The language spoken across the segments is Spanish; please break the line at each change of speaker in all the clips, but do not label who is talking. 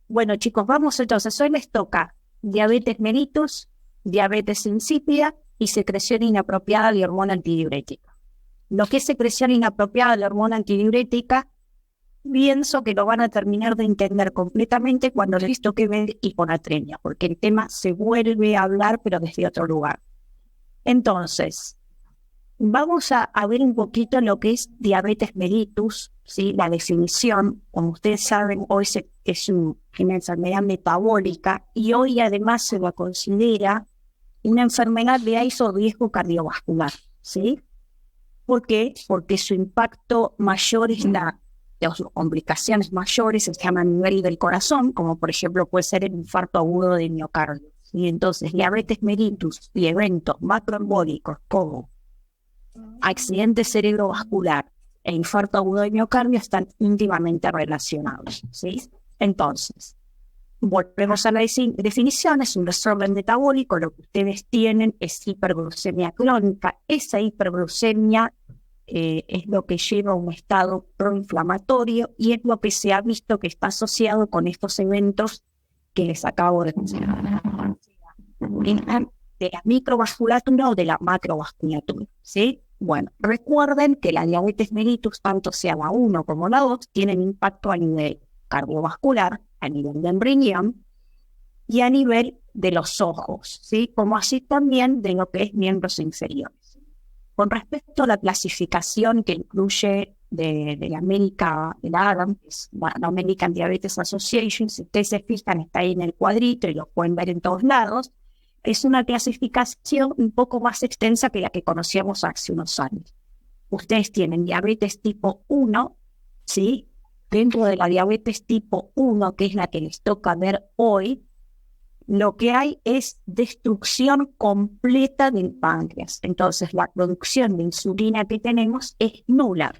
Bueno, chicos, vamos entonces. Hoy les toca diabetes mellitus, diabetes insípida y secreción inapropiada de hormona antidiurética. Lo que es secreción inapropiada de hormona antidiurética, pienso que lo van a terminar de entender completamente cuando les toque ver hiponatremia, porque el tema se vuelve a hablar, pero desde otro lugar. Entonces, vamos a ver un poquito lo que es diabetes mellitus, ¿sí? La definición. Como ustedes saben, hoy es una enfermedad metabólica y hoy además se lo considera una enfermedad de alto riesgo cardiovascular, ¿sí? ¿Por qué? Porque su impacto mayor es las complicaciones mayores se llaman a nivel del corazón, como por ejemplo puede ser el infarto agudo de miocardio. Y entonces diabetes mellitus y eventos macroembólicos como accidente cerebrovascular e infarto agudo de miocardio están íntimamente relacionados, ¿sí? Entonces, volvemos a la definición, es un desorden metabólico, lo que ustedes tienen es hiperglucemia crónica. Esa hiperglucemia es lo que lleva a un estado proinflamatorio y es lo que se ha visto que está asociado con estos eventos que les acabo de mencionar, de la microvasculatura o de la macrovasculatura, ¿sí? Bueno, recuerden que la diabetes mellitus, tanto sea la 1 como la 2, tienen impacto a nivel cardiovascular, a nivel del riñón y a nivel de los ojos, ¿sí? Como así también de lo que es miembros inferiores. Con respecto a la clasificación que incluye de la ADAM, que es la American Diabetes Association, si ustedes se fijan, está ahí en el cuadrito y lo pueden ver en todos lados, es una clasificación un poco más extensa que la que conocíamos hace unos años. Ustedes tienen diabetes tipo 1, ¿sí? Dentro de la diabetes tipo 1, que es la que les toca ver hoy, lo que hay es destrucción completa del páncreas. Entonces, la producción de insulina que tenemos es nula.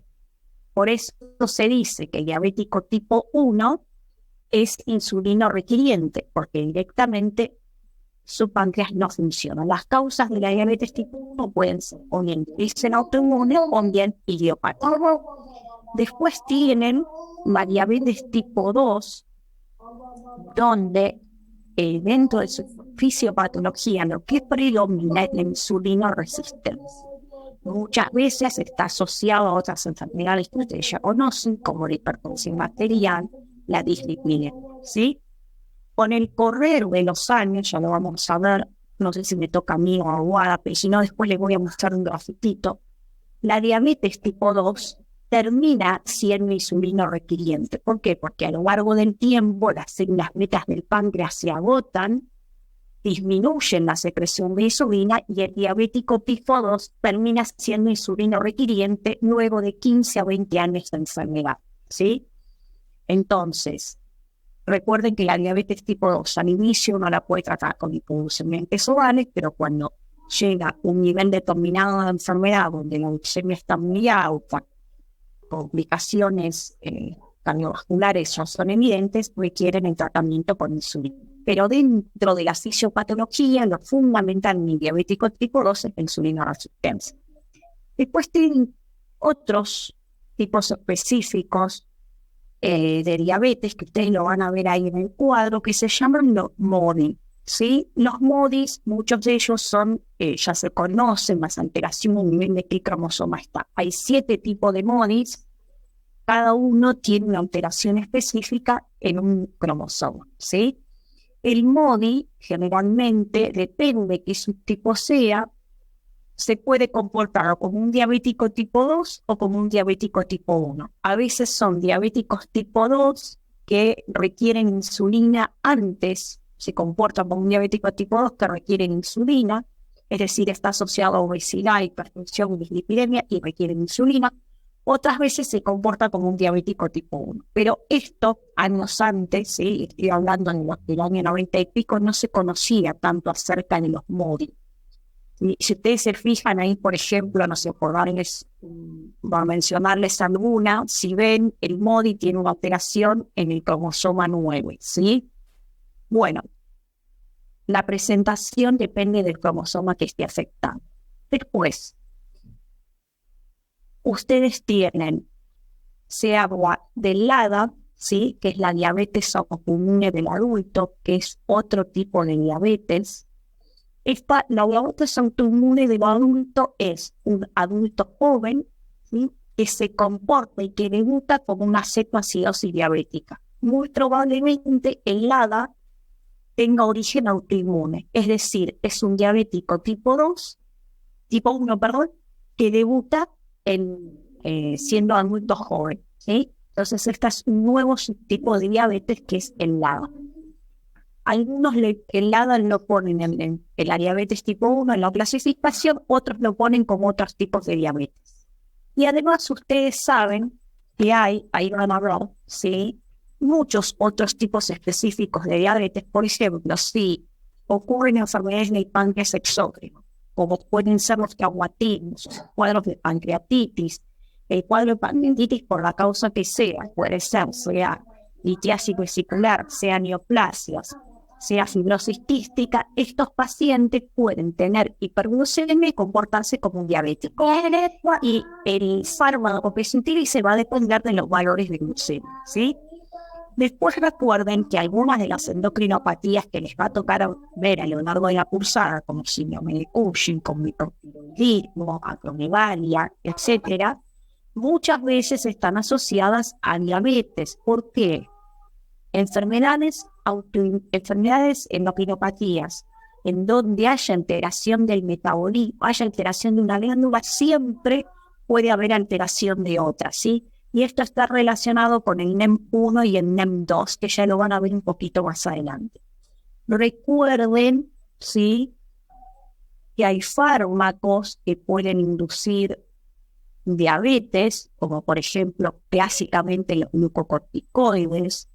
Por eso se dice que el diabético tipo 1 es insulino requiriente, porque directamente su páncreas no funciona. Las causas de la diabetes tipo 1 pueden ser o bien dicen autoinmune o bien idiopática. Después tienen la diabetes tipo 2, donde dentro de su fisiopatología lo que predomina es la insulino resistencia. Muchas veces está asociado a otras enfermedades que ustedes ya conocen, como la hipertensión arterial, la dislipidemia, ¿sí? Con el correr de los años, ya lo vamos a ver, no sé si me toca a mí o a Guada, pero si no después les voy a mostrar un grafitito, la diabetes tipo 2 termina siendo insulino requiriente. ¿Por qué? Porque a lo largo del tiempo las células betas del páncreas se agotan, disminuyen la secreción de insulina y el diabético tipo 2 termina siendo insulino requiriente luego de 15 a 20 años de enfermedad, ¿sí? Entonces, recuerden que la diabetes tipo 2 al inicio uno la puede tratar con hipoglucemiantes orales, pero cuando llega a un nivel determinado de enfermedad donde la glucemia está muy alta, complicaciones cardiovasculares ya son evidentes, requieren el tratamiento con insulina. Pero dentro de la fisiopatología, lo fundamental en el diabético tipo 2 es la insulina resistencia. Después tienen otros tipos específicos de diabetes, que ustedes lo van a ver ahí en el cuadro, que se llaman los MODY, ¿sí? Los MODYs, muchos de ellos son, ya se conocen, más alteración a nivel de qué cromosoma está. Hay 7 tipos de MODYs, cada uno tiene una alteración específica en un cromosoma, ¿sí? El MODY, generalmente, depende de qué subtipo sea, se puede comportar como un diabético tipo 2 o como un diabético tipo 1. A veces son diabéticos tipo 2 que requieren insulina antes, se comportan como un diabético tipo 2 que requieren insulina, es decir, está asociado a obesidad, hipertensión, dislipidemia y requieren insulina. Otras veces se comporta como un diabético tipo 1. Pero esto, años antes, ¿sí? Estoy hablando del año 90 y pico, no se conocía tanto acerca de los MODY. Si ustedes se fijan ahí, por ejemplo, no sé, por mencionarles alguna, si ven, el MODY tiene una alteración en el cromosoma 9, ¿sí? Bueno, la presentación depende del cromosoma que esté afectado. Después, ustedes tienen, se habla del LADA, ¿sí? Que es la diabetes autoinmune del adulto, que es otro tipo de diabetes. La diabetes autoinmune del adulto es un adulto joven, ¿sí? Que se comporta y que debuta como una cetoacidosis diabética. Muy probablemente el ADA tenga origen autoinmune, es decir, es un diabético tipo 1, perdón, que debuta siendo adulto joven, ¿sí? Entonces, este es un nuevo subtipo de diabetes que es el LADA. Algunos el LADA lo ponen en la diabetes tipo 1 en la clasificación, otros lo ponen como otros tipos de diabetes. Y además ustedes saben que ahí van a ver, ¿sí? Muchos otros tipos específicos de diabetes. Por ejemplo, si ocurren enfermedades del páncreas exócrino, como pueden ser los caguatinos, cuadros de pancreatitis, el cuadro de pancreatitis por la causa que sea, puede ser, sea litiasis vesicular, sea neoplasias, sea fibrosis quística, estos pacientes pueden tener hiperglucemia y comportarse como un diabético. Y el fármaco que se utilice va a depender de los valores de glucemia, ¿sí? Después recuerden que algunas de las endocrinopatías que les va a tocar ver a lo largo de la cursada, como síndrome de Cushing, como hipotiroidismo, acromegalia, etcétera, muchas veces están asociadas a diabetes. ¿Por qué? Enfermedades endocrinopatías, en donde haya alteración del metabolismo, haya alteración de una glándula, siempre puede haber alteración de otra, ¿sí? Y esto está relacionado con el NEM1 y el NEM2, que ya lo van a ver un poquito más adelante. Recuerden, ¿sí?, que hay fármacos que pueden inducir diabetes, como por ejemplo, clásicamente los glucocorticoides,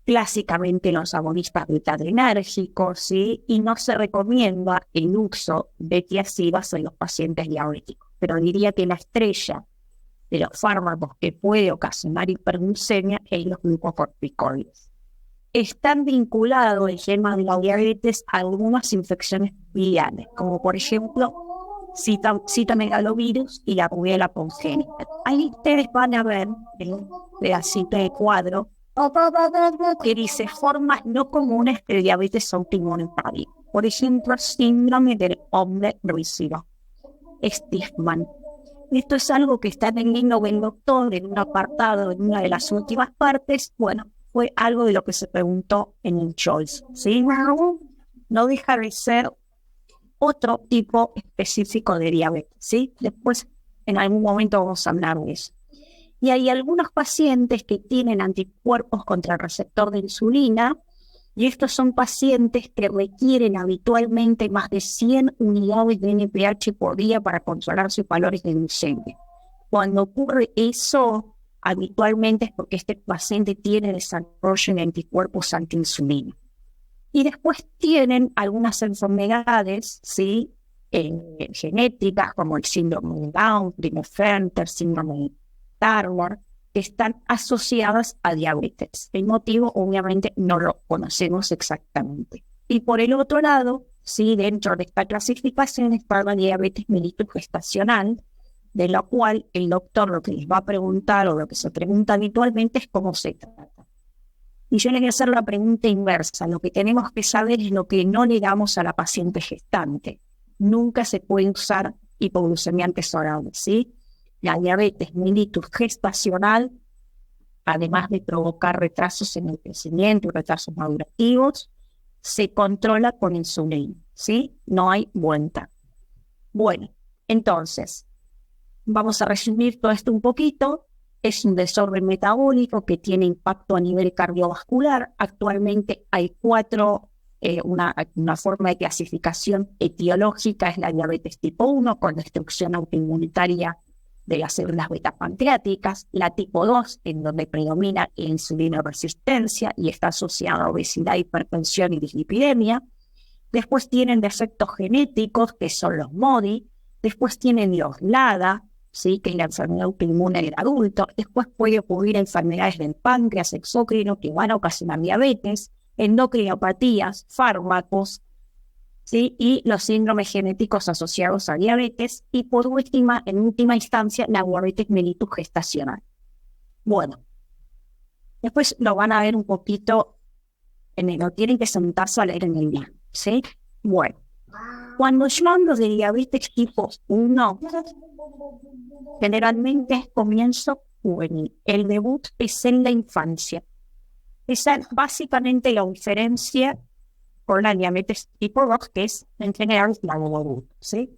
clásicamente los agonistas glutadrenérgicos, ¿sí? Y no se recomienda el uso de tiazidas en los pacientes diabéticos. Pero diría que la estrella de los fármacos que puede ocasionar hiperglucemia es los glucocorticoides. Están vinculados el tema de la diabetes a algunas infecciones biliares, como por ejemplo citomegalovirus y la rubiola congénita. Ahí ustedes van a ver en un pedacito de cuadro que dice formas no comunes de diabetes autoinmune en París. Por ejemplo, síndrome del hombre rígido, Stigman. Esto es algo que está en el libro del doctor, en un apartado, en una de las últimas partes. Bueno, fue algo de lo que se preguntó en el Choice, ¿sí? No deja de ser otro tipo específico de diabetes, ¿sí? Después, en algún momento vamos a hablar de eso. Y hay algunos pacientes que tienen anticuerpos contra el receptor de insulina, y estos son pacientes que requieren habitualmente más de 100 unidades de NPH por día para controlar sus valores de glucemia. Cuando ocurre eso, habitualmente es porque este paciente tiene desarrollo de anticuerpos antiinsulina. Y después tienen algunas enfermedades, ¿sí?, genéticas, como el síndrome de Down, Klinefelter, síndrome de Turner, que están asociadas a diabetes. El motivo, obviamente, no lo conocemos exactamente. Y por el otro lado, sí, dentro de esta clasificación está la diabetes mellitus gestacional, de la cual el doctor lo que les va a preguntar, o lo que se pregunta habitualmente, es cómo se trata. Y yo le voy a hacer la pregunta inversa. Lo que tenemos que saber es lo que no le damos a la paciente gestante. Nunca se puede usar hipoglucemiantes orales, ¿sí? La diabetes mellitus gestacional, además de provocar retrasos en el crecimiento y retrasos madurativos, se controla con insulina, ¿sí? No hay vuelta. Bueno, entonces, vamos a resumir todo esto un poquito. Es un desorden metabólico que tiene impacto a nivel cardiovascular. Actualmente hay una forma de clasificación etiológica, es la diabetes tipo 1, con destrucción autoinmunitaria de las células beta pancreáticas, la tipo 2, en donde predomina la insulinoresistencia y está asociada a obesidad, hipertensión y dislipidemia. Después tienen defectos genéticos, que son los MODY. Después tienen los LADA, ¿sí?, que es la enfermedad autoinmune del adulto. Después puede ocurrir enfermedades del páncreas exócrino que van a ocasionar diabetes, endocrinopatías, fármacos, ¿sí?, y los síndromes genéticos asociados a diabetes, y por última, en última instancia, la diabetes mellitus gestacional. Bueno, Después lo van a ver un poquito, lo tienen que sentarse a leer en el día, ¿sí? Bueno, cuando yo hablo de diabetes tipo 1, generalmente es comienzo juvenil. El debut es en la infancia. Esa es básicamente la diferencia con la diabetes tipo 2, que es en general la debut, ¿sí?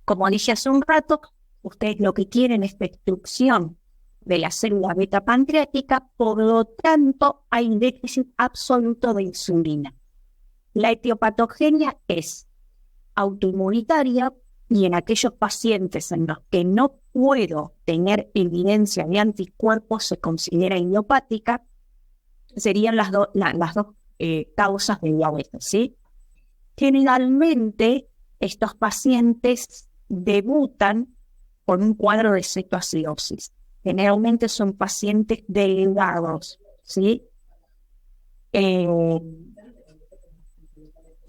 Como dije hace un rato, ustedes lo que quieren es destrucción de la célula beta pancreática, por lo tanto hay un déficit absoluto de insulina. La etiopatogenia es autoinmunitaria y en aquellos pacientes en los que no puedo tener evidencia de anticuerpos se considera idiopática, serían las dos causas de diabetes, ¿sí? Generalmente estos pacientes debutan con un cuadro de cetoacidosis. Generalmente son pacientes delgados, ¿sí?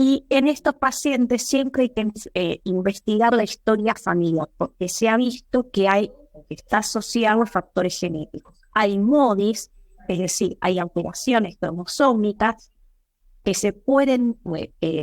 Y en estos pacientes siempre hay que investigar la historia familiar, porque se ha visto que está asociado a factores genéticos. Hay MODIs, es decir, hay alteraciones cromosómicas que se pueden,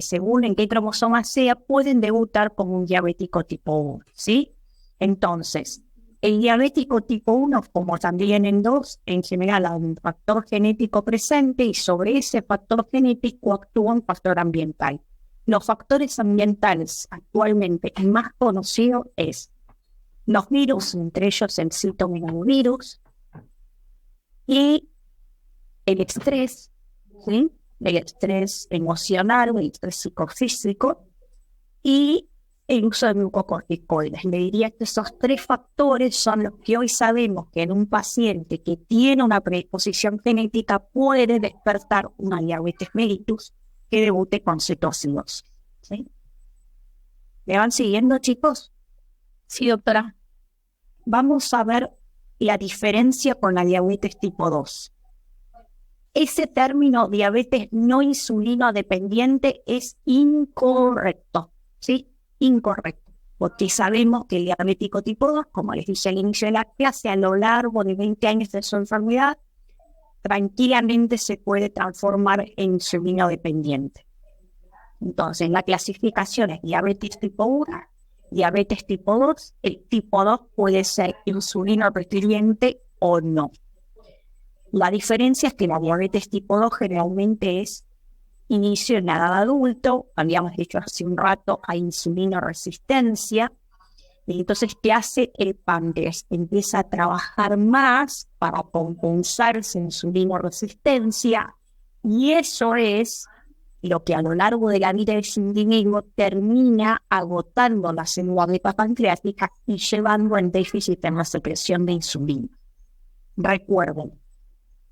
según en qué cromosoma sea, pueden debutar como un diabético tipo 1, ¿sí? Entonces, el diabético tipo 1, como también en 2, en general hay un factor genético presente y sobre ese factor genético actúa un factor ambiental. Los factores ambientales actualmente el más conocido es los virus, entre ellos el citomegalovirus, y el estrés, ¿sí? El estrés emocional, el estrés psicofísico y el uso de glucocorticoides. Le diría que esos 3 factores son los que hoy sabemos que en un paciente que tiene una predisposición genética puede despertar una diabetes mellitus que debute con cetoacidosis, ¿sí? ¿Me van siguiendo, chicos?
Sí, doctora.
Vamos a ver la diferencia con la diabetes tipo 2. Ese término diabetes no insulino dependiente es incorrecto, ¿sí? Incorrecto, porque sabemos que el diabético tipo 2, como les dije al inicio de la clase, a lo largo de 20 años de su enfermedad, tranquilamente se puede transformar en insulino dependiente. Entonces, la clasificación es diabetes tipo 1, diabetes tipo 2. El tipo 2 puede ser insulino dependiente o no. La diferencia es que la diabetes tipo 2 generalmente es inicio en la edad adulto, habíamos dicho hace un rato, hay insulinoresistencia, y entonces, ¿qué hace el páncreas? Empieza a trabajar más para compensar esa insulinoresistencia, y eso es lo que a lo largo de la vida de ese individuo termina agotando la célula beta pancreática y llevando al déficit en la secreción de insulina. Recuerden,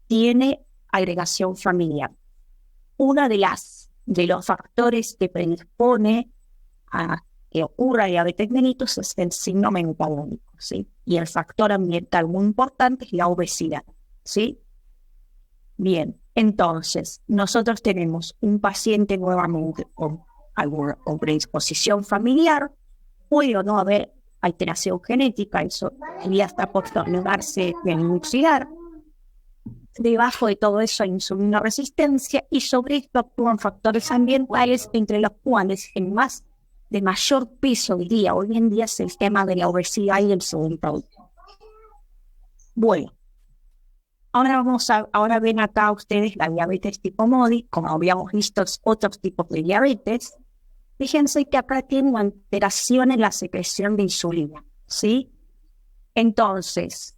tiene agregación familiar. Uno de los factores que predispone a que ocurra diabetes mellitus es el síndrome metabólico, ¿sí? Y el factor ambiental muy importante es la obesidad, ¿sí? Bien, entonces, nosotros tenemos un paciente nuevamente con predisposición familiar, puede o no haber alteración genética, eso ya está por terminarse de elucidar. Debajo de todo eso hay insulinoresistencia y sobre esto actúan factores ambientales, entre los cuales el más de mayor peso hoy en día es el tema de la obesidad y el sobrepeso. Bueno, ahora ven acá ustedes la diabetes tipo MODI, como habíamos visto otros tipos de diabetes. Fíjense que acá tiene una alteración en la secreción de insulina, ¿sí? Entonces,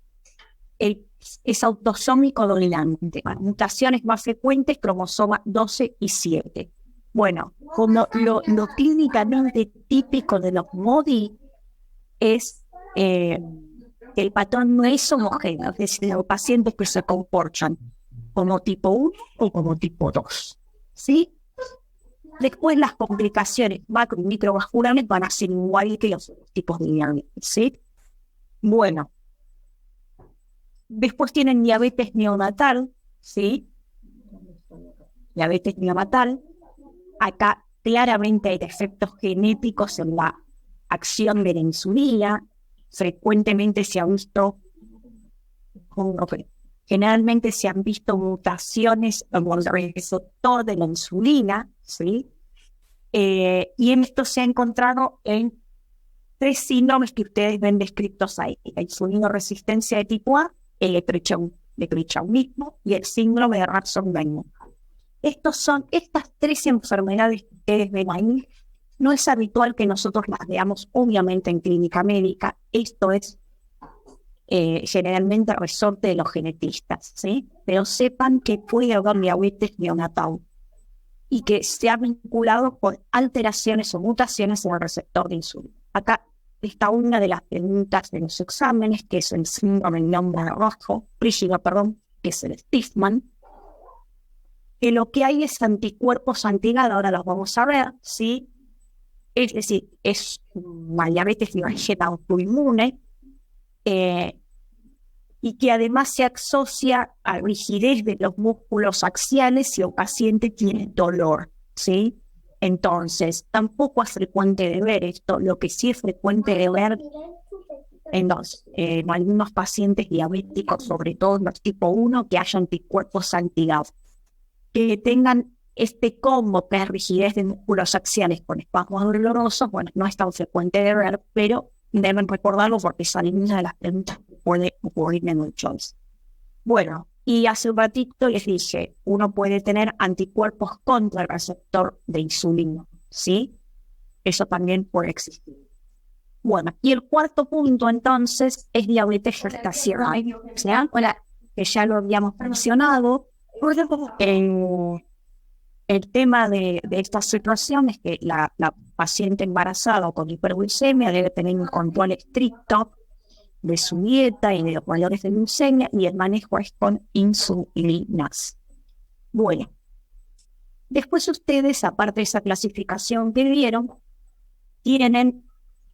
es autosómico dominante. Mutaciones más frecuentes, cromosoma 12 y 7. Bueno, como lo clínicamente típico de los MODI es el patrón no es homogéneo, es decir, los pacientes que se comportan como tipo 1 o como tipo 2, ¿sí? Después las complicaciones macro y microvasculares van a ser igual que los tipos de diabetes, ¿sí? Bueno, después tienen diabetes neonatal, ¿sí? Diabetes neonatal. Acá claramente hay defectos genéticos en la acción de la insulina. Frecuentemente se ha visto Generalmente se han visto mutaciones en el receptor de la insulina, ¿sí? Y en esto se ha encontrado en 3 síndromes que ustedes ven descritos ahí: la insulinoresistencia de tipo A, el leprochaunismo y el síndrome de Rapson-Weiner. Estas 3 enfermedades que ustedes ven ahí. No es habitual que nosotros las veamos, obviamente, en clínica médica. Esto es generalmente resorte de los genetistas, ¿sí? Pero sepan que puede haber diabetes neonatal y que se ha vinculado con alteraciones o mutaciones en el receptor de insulina. Acá está una de las preguntas de los exámenes, que es el síndrome rígido, que es el Stiffman, que lo que hay es anticuerpos anti-GAD, ahora los vamos a ver, ¿sí? Es decir, es una diabetes de galleta autoinmune, y que además se asocia a rigidez de los músculos axiales si el paciente tiene dolor, ¿sí? Entonces, tampoco es frecuente de ver esto. Lo que sí es frecuente de ver en algunos pacientes diabéticos, sobre todo los tipo 1, que haya anticuerpos anti-GAD, que tengan este combo, que es rigidez de músculos axiales con espasmos dolorosos. Bueno, no es tan frecuente de ver, pero deben recordarlo porque es una de las preguntas que puede ocurrir en el choice. Bueno, y hace un ratito les dije, uno puede tener anticuerpos contra el receptor de insulina, ¿sí? Eso también puede existir. Bueno, y el cuarto punto entonces es diabetes gestacional, ¿sí? Que ya lo habíamos mencionado. El tema de esta situación es que la paciente embarazada con hiperglucemia debe tener un control estricto de su dieta y de los valores de glucemia, y el manejo es con insulinas. Bueno, después ustedes, aparte de esa clasificación que vieron, tienen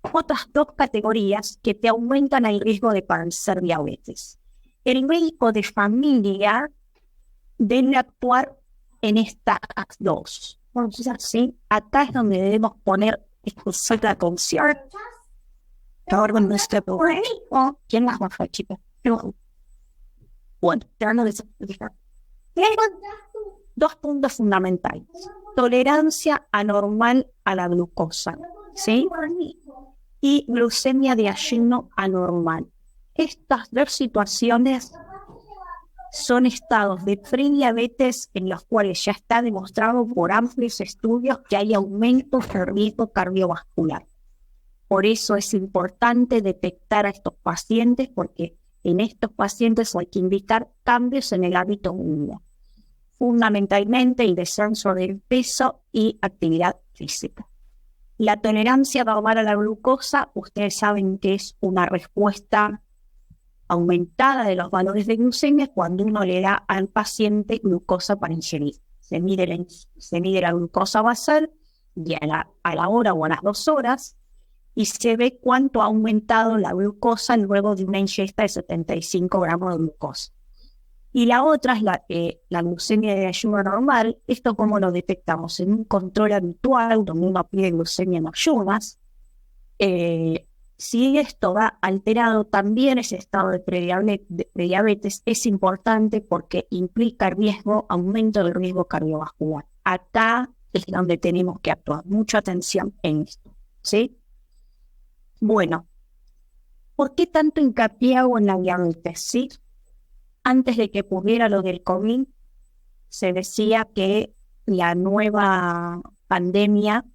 otras 2 categorías que te aumentan el riesgo de padecer diabetes. El médico de familia debe actuar en estas 2. Entonces, así, acá es donde debemos poner la atención. ¿Quién las va a hacer, chicos? Bueno, tengo 2 puntos fundamentales. Tolerancia anormal a la glucosa, ¿sí? Y glucemia de ayuno anormal. Estas 2 situaciones son estados de prediabetes en los cuales ya está demostrado por amplios estudios que hay aumentos de riesgo cardiovascular. Por eso es importante detectar a estos pacientes, porque en estos pacientes hay que indicar cambios en el hábito de vida, fundamentalmente el descenso del peso y actividad física. La tolerancia normal a la glucosa, ustedes saben que es una respuesta aumentada de los valores de glucemia cuando uno le da al paciente glucosa para ingerir. Se mide la glucosa basal y a la hora o a las 2 horas, y se ve cuánto ha aumentado la glucosa luego de una ingesta de 75 gramos de glucosa. Y la otra es la glucemia de ayuno normal. Esto, ¿cómo lo detectamos? En un control habitual, donde uno pide glucemia en ayunas. Si esto va alterado, también ese estado de prediabetes es importante porque implica aumento del riesgo cardiovascular. Acá es donde tenemos que actuar. Mucha atención en esto, ¿sí? Bueno, ¿por qué tanto hincapié hago en la diabetes? ¿Sí? Antes de que ocurriera lo del COVID, se decía que la nueva pandemia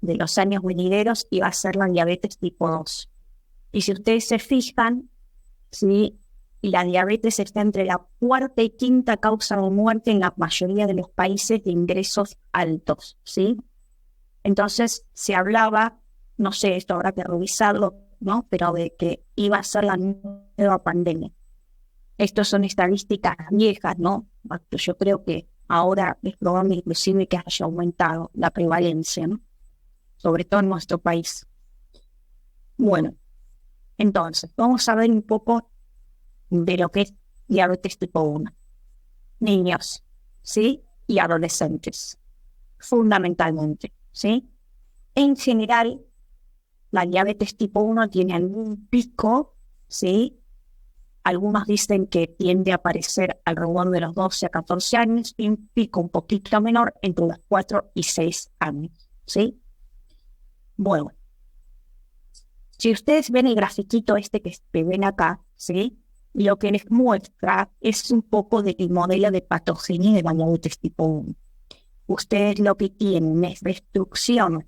de los años venideros iba a ser la diabetes tipo 2. Y si ustedes se fijan, ¿sí?, la diabetes está entre la 4ª y 5ª causa de muerte en la mayoría de los países de ingresos altos, ¿sí? Entonces se hablaba, no sé, esto habrá que revisarlo, ¿no?, pero de que iba a ser la nueva pandemia. Estas son estadísticas viejas, ¿no? Yo creo que ahora es probable inclusive que haya aumentado la prevalencia, ¿no?, sobre todo en nuestro país. Bueno, entonces, vamos a ver un poco de lo que es diabetes tipo 1. Niños, ¿sí?, y adolescentes, fundamentalmente, ¿sí? En general, la diabetes tipo 1 tiene algún pico, ¿sí?, Algunos dicen que tiende a aparecer alrededor de los 12 a 14 años y un pico un poquito menor entre los 4 y 6 años, ¿sí? Bueno, si ustedes ven el grafiquito que ven acá, ¿sí? Lo que les muestra es un poco del modelo de patogenia de la diabetes tipo 1. Ustedes lo que tienen es destrucción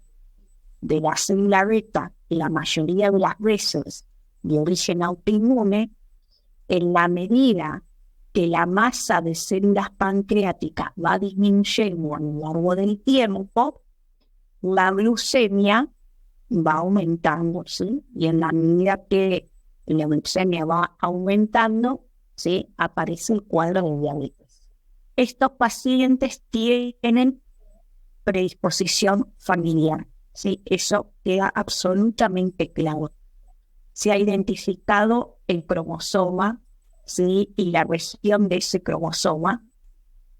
de la célula beta, la mayoría de las veces de origen autoinmune, en la medida que la masa de células pancreáticas va disminuyendo a lo largo del tiempo, la glucemia va aumentando, ¿sí? Y en la medida que la glucemia va aumentando, ¿sí? Aparece el cuadro de diabetes. Estos pacientes tienen predisposición familiar, ¿sí? Eso queda absolutamente claro. Se ha identificado el cromosoma, ¿sí? Y la región de ese cromosoma,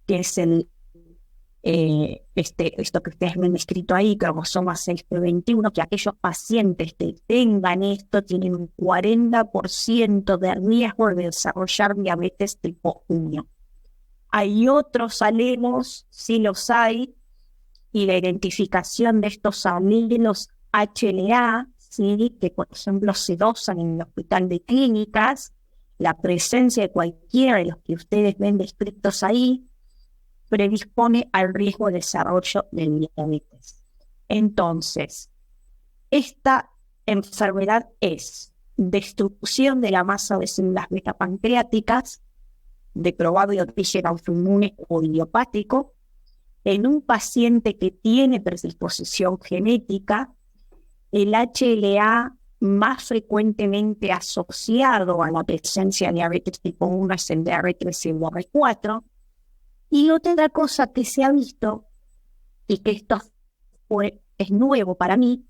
que es esto que ustedes me han escrito ahí, cromosoma 6p21, que aquellos pacientes que tengan esto tienen un 40% de riesgo de desarrollar diabetes tipo 1. Hay otros alelos, sí los hay, y la identificación de estos alelos HLA, ¿sí? Que por ejemplo se dosan en el hospital de clínicas, la presencia de cualquiera de los que ustedes ven descritos ahí, predispone al riesgo de desarrollo de diabetes. Entonces, esta enfermedad es destrucción de la masa de células beta pancreáticas, de probable origen autoinmune o idiopático, en un paciente que tiene predisposición genética, el HLA más frecuentemente asociado a la presencia de diabetes tipo 1 es el DR3 y el DR4. Y otra cosa que se ha visto, y que esto es nuevo para mí,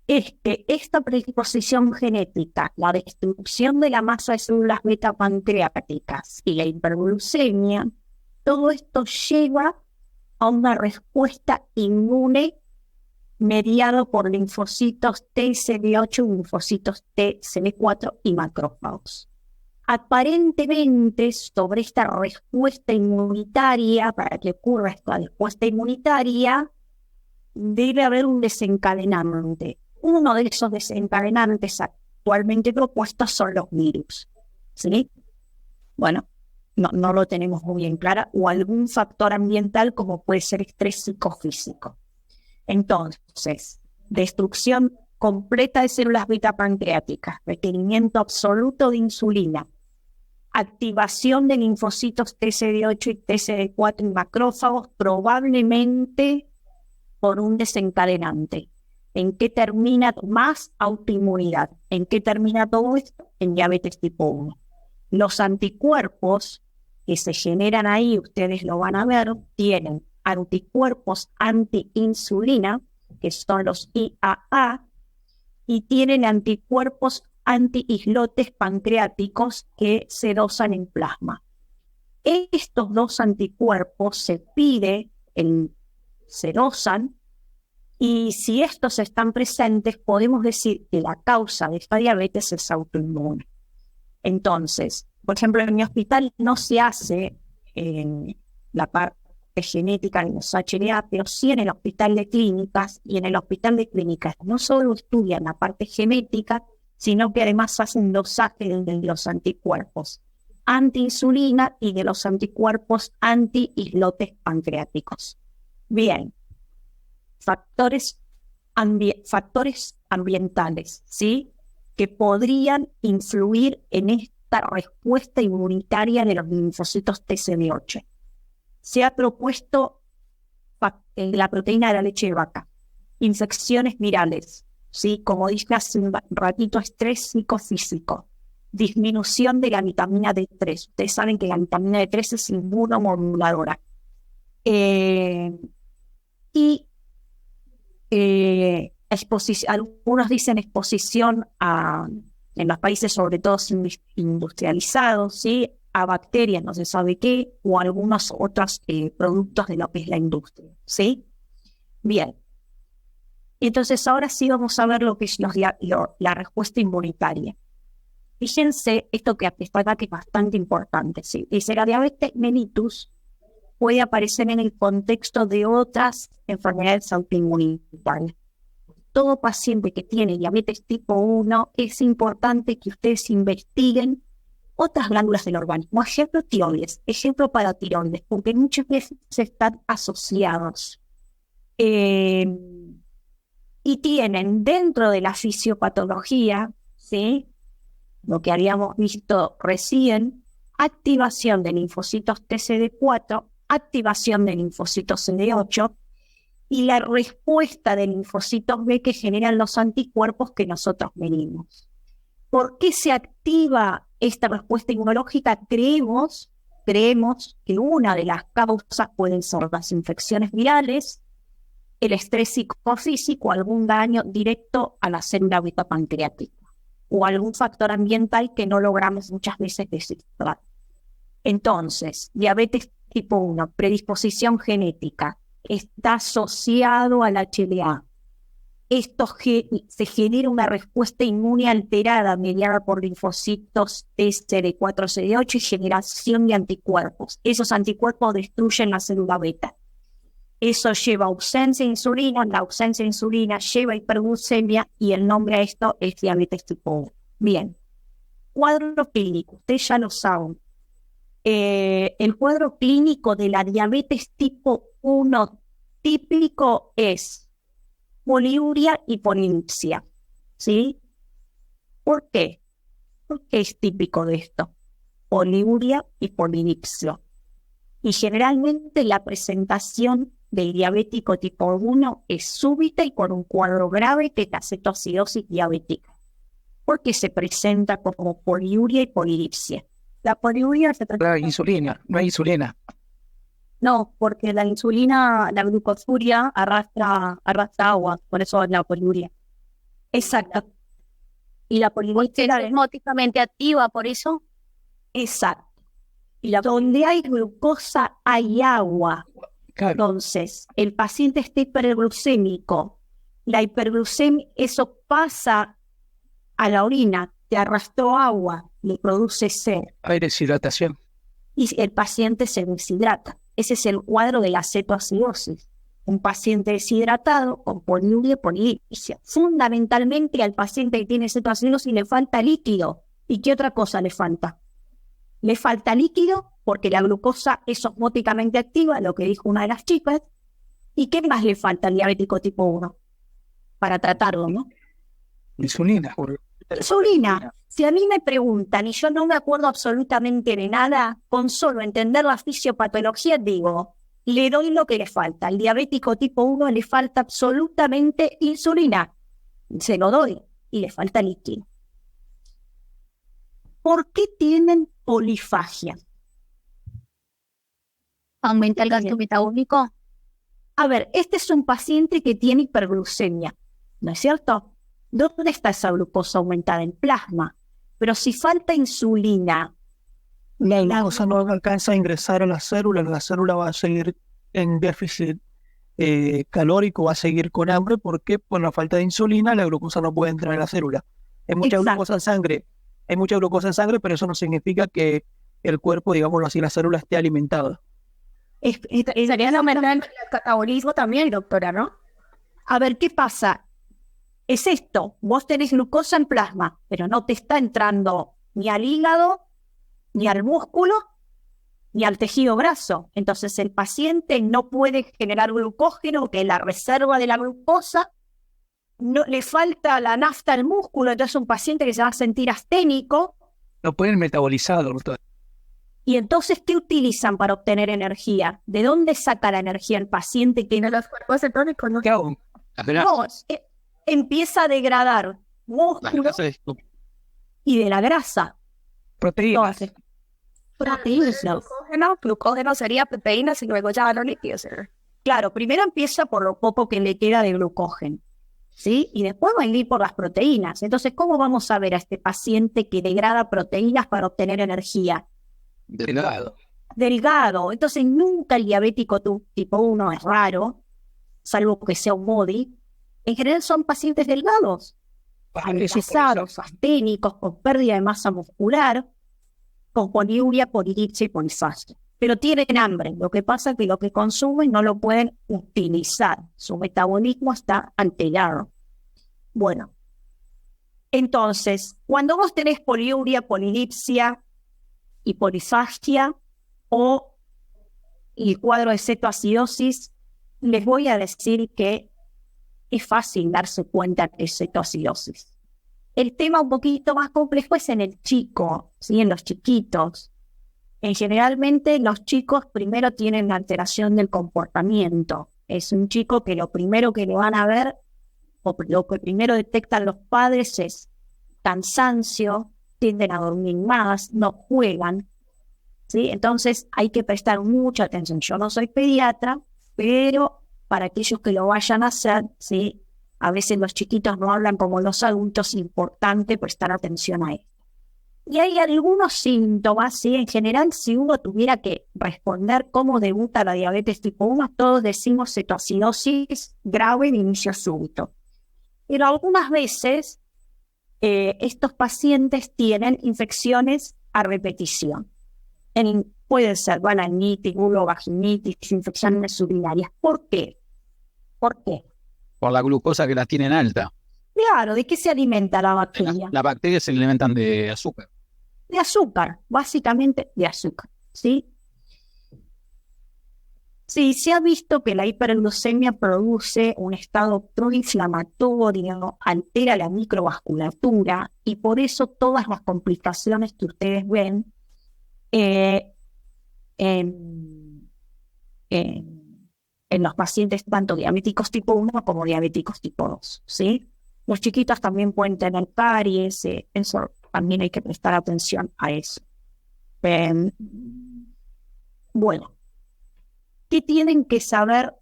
es que esta predisposición genética, la destrucción de la masa de células beta pancreáticas y la hiperglucemia, todo esto lleva a una respuesta inmune mediado por linfocitos TCD8, linfocitos TCD4 y macrófagos. Aparentemente, sobre esta respuesta inmunitaria, para que ocurra esta respuesta inmunitaria, debe haber un desencadenante. Uno de esos desencadenantes actualmente propuestos son los virus, ¿sí? Bueno, no lo tenemos muy bien claro, o algún factor ambiental como puede ser estrés psicofísico. Entonces, destrucción completa de células beta pancreáticas, requerimiento absoluto de insulina, activación de linfocitos TCD8 y TCD4 en macrófagos, probablemente por un desencadenante. ¿En qué termina? Más autoinmunidad. ¿En qué termina todo esto? En diabetes tipo 1. Los anticuerpos que se generan ahí, ustedes lo van a ver, tienen anticuerpos antiinsulina, que son los IAA, y tienen anticuerpos antiislotes pancreáticos que se dosan en plasma. Estos dos anticuerpos se dosan, y si estos están presentes, podemos decir que la causa de esta diabetes es autoinmune. Entonces, por ejemplo, en mi hospital no se hace la parte genética en los HLA, pero sí en el hospital de clínicas, y en el hospital de clínicas no solo estudian la parte genética, sino que además hacen dosaje de los anticuerpos antiinsulina y de los anticuerpos antiislotes pancreáticos. Bien, factores ambientales, ¿sí? Que podrían influir en esta respuesta inmunitaria de los linfocitos TCD8. Se ha propuesto la proteína de la leche de vaca, infecciones virales, ¿sí? Como dije hace un ratito, estrés psicofísico, disminución de la vitamina D3. Ustedes saben que la vitamina D3 es inmunomoduladora. Algunos dicen exposición en los países sobre todo industrializados, ¿sí? A bacterias, no se sabe qué, o algunos otros productos de lo que es la industria, ¿sí? Bien. Entonces ahora sí vamos a ver lo que es la respuesta inmunitaria. Fíjense esto que está acá que es bastante importante. ¿Sí? Dice, la diabetes mellitus puede aparecer en el contexto de otras enfermedades autoinmunitarias. Todo paciente que tiene diabetes tipo 1 es importante que ustedes investiguen otras glándulas del organismo. Ejemplo, tiroides. Ejemplo para tiroides, porque muchas veces están asociados. Y tienen dentro de la fisiopatología, ¿sí?, lo que habíamos visto recién, activación de linfocitos TCD4, activación de linfocitos CD8 y la respuesta de linfocitos B que generan los anticuerpos que nosotros medimos. ¿Por qué se activa esta respuesta inmunológica? Creemos que una de las causas pueden ser las infecciones virales, el estrés psicofísico, algún daño directo a la célula beta pancreática o algún factor ambiental que no logramos muchas veces descifrar. Entonces, diabetes tipo 1, predisposición genética, está asociado al HLA. Esto se genera una respuesta inmune alterada mediada por linfocitos TCD4, CD8 y generación de anticuerpos. Esos anticuerpos destruyen la célula beta. Eso lleva ausencia de insulina, la ausencia de insulina lleva hiperglucemia y el nombre a esto es diabetes tipo 1. Bien, cuadro clínico, ustedes ya lo saben. El cuadro clínico de la diabetes tipo 1 típico es poliuria y polidipsia, ¿sí? ¿Por qué? ¿Por qué es típico de esto? Poliuria y polidipsia. Y generalmente la presentación del diabético tipo 1 es súbita y con un cuadro grave que es la cetoacidosis diabética, porque se presenta como poliuria y polidipsia. La poliuria se trata
La insulina, no hay insulina.
No, porque la insulina, la glucosuria arrastra agua, por eso es la poliuria. Exacto. Y la
Era
polidipsia
osmóticamente activa, por eso.
exacto. Y donde hay glucosa hay agua.
Claro.
Entonces, el paciente está hiperglucémico. La hiperglucemia, eso pasa a la orina, te arrastró agua, le produce sed.
Hay deshidratación.
Y el paciente se deshidrata. Ese es el cuadro de la cetoacidosis. Un paciente deshidratado con poliuria y polidipsia. Fundamentalmente al paciente que tiene cetoacidosis le falta líquido. ¿Y qué otra cosa le falta? Le falta líquido porque la glucosa es osmóticamente activa, lo que dijo una de las chicas. ¿Y qué más le falta al diabético tipo 1? Para tratarlo, ¿no?
Insulina.
Insulina. Si a mí me preguntan y yo no me acuerdo absolutamente de nada, con solo entender la fisiopatología digo, le doy lo que le falta. Al diabético tipo 1 le falta absolutamente insulina. Se lo doy y le falta líquido. ¿Por qué tienen polifagia?
Aumenta el gasto metabólico.
A ver, este es un paciente que tiene hiperglucemia, ¿no es cierto? ¿Dónde está esa glucosa aumentada? En plasma. Pero si falta insulina,
La glucosa no alcanza a ingresar a la célula va a seguir en déficit calórico, va a seguir con hambre, porque por la falta de insulina la glucosa no puede entrar a la célula. Hay mucha
Exacto.
glucosa en sangre, pero eso no significa que el cuerpo, digámoslo así, la célula esté alimentada.
Sería la aumentar el catabolismo también, doctora, ¿no?
A ver, ¿qué pasa? Es esto, vos tenés glucosa en plasma, pero no te está entrando ni al hígado, ni al músculo, ni al tejido graso. Entonces el paciente no puede generar glucógeno, que es la reserva de la glucosa, no, le falta la nafta al músculo, entonces un paciente que se va a sentir asténico.
No pueden metabolizarlo, doctor.
Y entonces, ¿qué utilizan para obtener energía? ¿De dónde saca la energía el paciente que no
Los cuerpos cetónicos, ¿no?
¿Qué hago?
No, empieza a degradar músculo y de la grasa?
Proteínas.
Entonces, proteínas.
Glucógeno sería proteínas y luego ya los líquidos.
Claro, primero empieza por lo poco que le queda de glucógeno, ¿sí? Y después va a ir por las proteínas. Entonces, ¿cómo vamos a ver a este paciente que degrada proteínas para obtener energía?
Delgado.
Delgado. Entonces, nunca el diabético tipo 1 es raro, salvo que sea un body. En general son pacientes delgados. aleyesados, asténicos, con pérdida de masa muscular, con poliuria, polidipsia y polifagia. Pero tienen hambre. Lo que pasa es que lo que consumen no lo pueden utilizar. Su metabolismo está alterado. Bueno, entonces, cuando vos tenés poliuria, polidipsia y polifagia o el cuadro de cetoacidosis, les voy a decir que es fácil darse cuenta de cetoacidosis. El tema un poquito más complejo es en el chico, ¿sí? En los chiquitos. Generalmente los chicos primero tienen la alteración del comportamiento. Es un chico que lo primero que le van a ver, o lo que primero detectan los padres es cansancio, tienden a dormir más, no juegan, ¿sí? Entonces hay que prestar mucha atención. Yo no soy pediatra, pero para aquellos que lo vayan a hacer, ¿sí? A veces los chiquitos no hablan como los adultos, es importante prestar atención a esto. Y hay algunos síntomas, ¿sí? En general, si uno tuviera que responder cómo debuta la diabetes tipo 1, todos decimos cetoacidosis grave de inicio súbito. Pero algunas veces estos pacientes tienen infecciones a repetición. Puede ser bananitis, vulvovaginitis, infecciones urinarias. ¿Por qué? ¿Por qué?
Por la glucosa que la tienen alta.
Claro, ¿de qué se alimenta la bacteria?
Las bacterias se alimentan de azúcar.
De azúcar, básicamente de azúcar, ¿sí? Sí, se ha visto que la hiperglucemia produce un estado proinflamatorio, altera la microvasculatura y por eso todas las complicaciones que ustedes ven en los pacientes tanto diabéticos tipo 1 como diabéticos tipo 2, ¿sí? Los chiquitos también pueden tener caries, eso también hay que prestar atención a eso. Bueno, ¿qué tienen que saber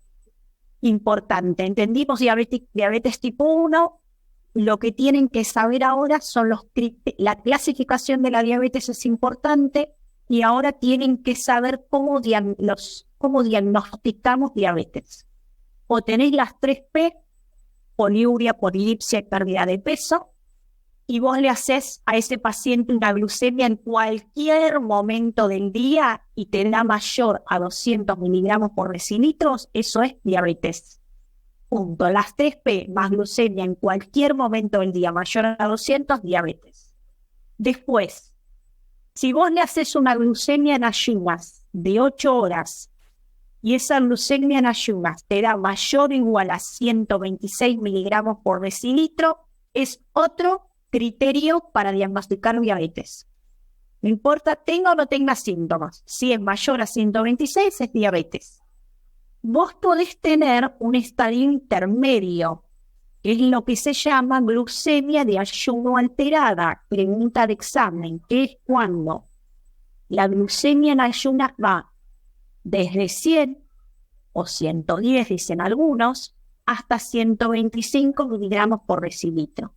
importante? Entendimos diabetes tipo 1, lo que tienen que saber ahora son la clasificación de la diabetes es importante y ahora tienen que saber cómo diagnosticamos diabetes. O tenéis las 3P, poliuria, polidipsia y pérdida de peso, y vos le haces a ese paciente una glucemia en cualquier momento del día y te da mayor a 200 miligramos por decilitros, eso es diabetes. Punto. Las 3P más glucemia en cualquier momento del día mayor a 200, diabetes. Después, si vos le haces una glucemia en ayunas de 8 horas y esa glucemia en ayunas te da mayor o igual a 126 miligramos por decilitro, es otro criterio para diagnosticar diabetes. No importa tenga o no tenga síntomas. Si es mayor a 126 es diabetes. Vos podés tener un estadio intermedio, que es lo que se llama glucemia de ayuno alterada, pregunta de examen, que es cuando la glucemia en ayunas va desde 100 o 110, dicen algunos, hasta 125 miligramos por decilitro.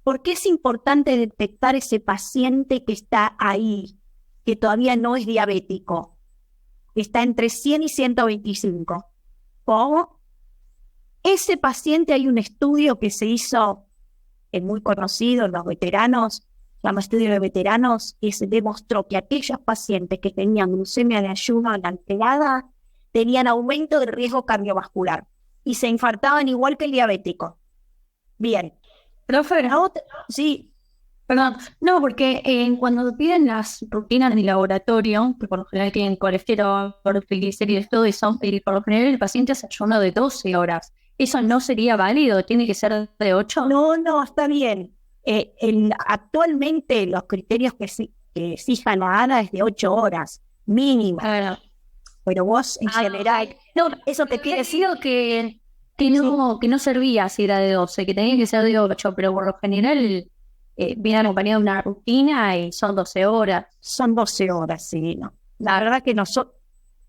¿Por qué es importante detectar ese paciente que está ahí, que todavía no es diabético, que está entre 100 y 125? ¿Cómo? Ese paciente, hay un estudio que se hizo, es muy conocido en los veteranos, se llama estudio de veteranos, y se demostró que aquellos pacientes que tenían glucemia de ayuno alterada tenían aumento de riesgo cardiovascular y se infartaban igual que el diabético. Bien.
Profe,
Sí,
perdón, no, porque cuando piden las rutinas de laboratorio, que por lo general tienen colesterol, triglicéridos, todo eso, y por lo general el paciente hace ayuno de 12 horas. ¿Eso no sería válido? ¿Tiene que ser de 8?
no, está bien. Actualmente los criterios que fijan la ANA es de 8 horas, mínimo. Pero vos en general,
No,
eso te quiere decir
que no servía si era de 12, que tenía que ser de 8, pero por lo general viene acompañado de una rutina y son 12 horas.
Son 12 horas, sí, ¿no? La verdad que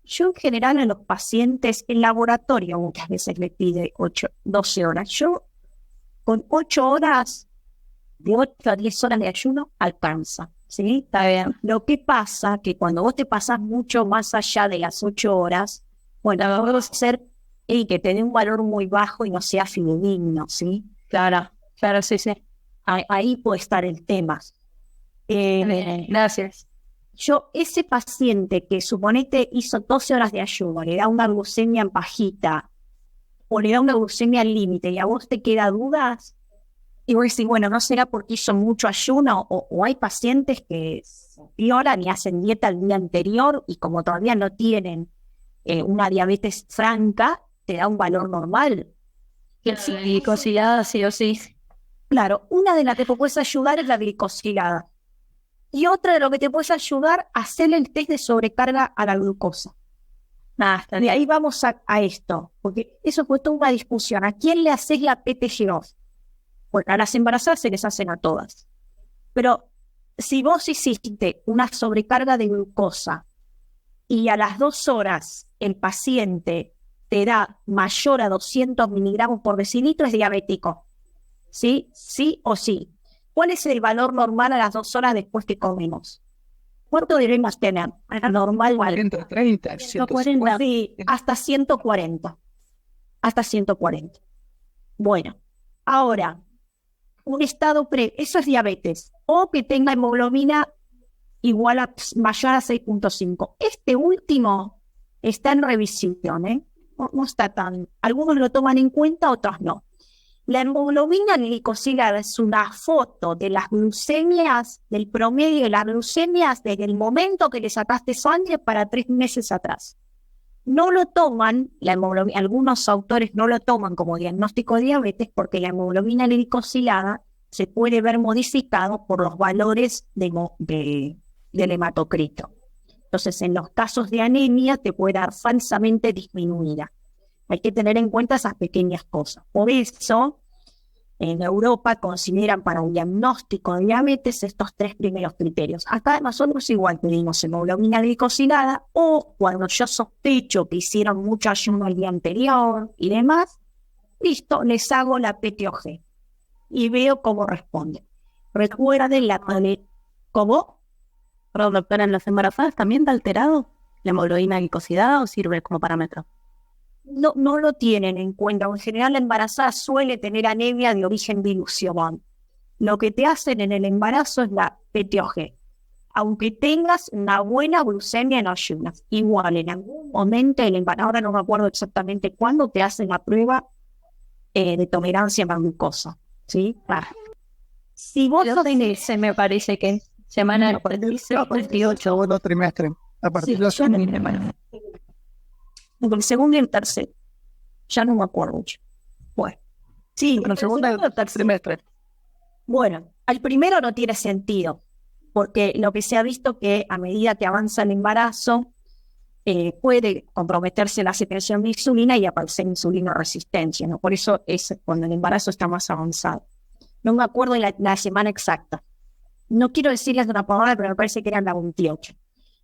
yo en general a los pacientes, el laboratorio muchas veces le pide 12 horas. Yo con 8 horas, de 8 a 10 horas de ayuno, alcanza, ¿sí?
Está bien.
Lo que pasa que cuando vos te pasás mucho más allá de las 8 horas, bueno, vamos a hacer que te dé un valor muy bajo y no sea fidedigno, ¿sí?
Claro, sí, sí.
Ahí puede estar el tema.
Gracias.
Ese paciente que suponete hizo 12 horas de ayuno, le da una glucemia en bajita o le da una glucemia al límite y a vos te queda dudas, y vos decís, bueno, ¿no será porque hizo mucho ayuno? O hay pacientes que se violan y hacen dieta el día anterior y como todavía no tienen una diabetes franca, te da un valor normal.
Y cocinada sí o sí.
Claro, una de las que te puedes ayudar es la glicosilada. Y otra de lo que te puedes ayudar, hacer el test de sobrecarga a la glucosa. De ahí vamos a esto, porque eso fue toda una discusión. ¿A quién le haces la PTG2? Porque a las embarazadas se les hacen a todas. Pero si vos hiciste una sobrecarga de glucosa y a las 2 horas el paciente te da mayor a 200 miligramos por decilitro, es diabético. ¿Sí? Sí o sí. ¿Cuál es el valor normal a las 2 horas después que comemos? ¿Cuánto debemos tener? Normal,
130,
140. Sí, hasta 140. Hasta 140. Bueno, ahora, un estado eso es diabetes, o que tenga hemoglobina igual a mayor a 6.5. Este último está en revisión, ¿eh? No está tan... Algunos lo toman en cuenta, otros no. La hemoglobina glicosilada es una foto de las glucemias, del promedio de las glucemias desde el momento que le sacaste sangre para 3 meses atrás. No lo toman, la hemoglobina, algunos autores no lo toman como diagnóstico de diabetes porque la hemoglobina glicosilada se puede ver modificado por los valores del hematocrito. Entonces, en los casos de anemia te puede dar falsamente disminuida. Hay que tener en cuenta esas pequeñas cosas. Por eso, en Europa consideran para un diagnóstico de diabetes estos 3 primeros criterios. Acá nosotros igual pedimos hemoglobina glicosilada o cuando yo sospecho que hicieron mucho ayuno el día anterior y demás, listo, les hago la PTOG y veo cómo responde. Recuerden ¿Cómo?
Perdón, doctora, ¿en las embarazadas también está alterado la hemoglobina glicosilada o sirve como parámetro?
No lo tienen en cuenta. En general, la embarazada suele tener anemia de origen bilusión. Lo que te hacen en el embarazo es la PTOG. Aunque tengas una buena glucemia en ayunas, igual en algún momento, ahora no me acuerdo exactamente cuándo, te hacen la prueba de tolerancia a la glucosa. ¿Sí? Si vos
Se me parece que semana 46, 48.
Segundo trimestre. A partir de la semana.
El segundo y el tercero. Ya no me acuerdo mucho. Bueno. Sí,
el segundo y el tercer trimestre.
Bueno, al primero no tiene sentido, porque lo que se ha visto que a medida que avanza el embarazo, puede comprometerse la secreción de insulina y aparecer insulina resistencia, ¿no? Por eso es cuando el embarazo está más avanzado. No me acuerdo la semana exacta. No quiero decirles una palabra, pero me parece que era la 28.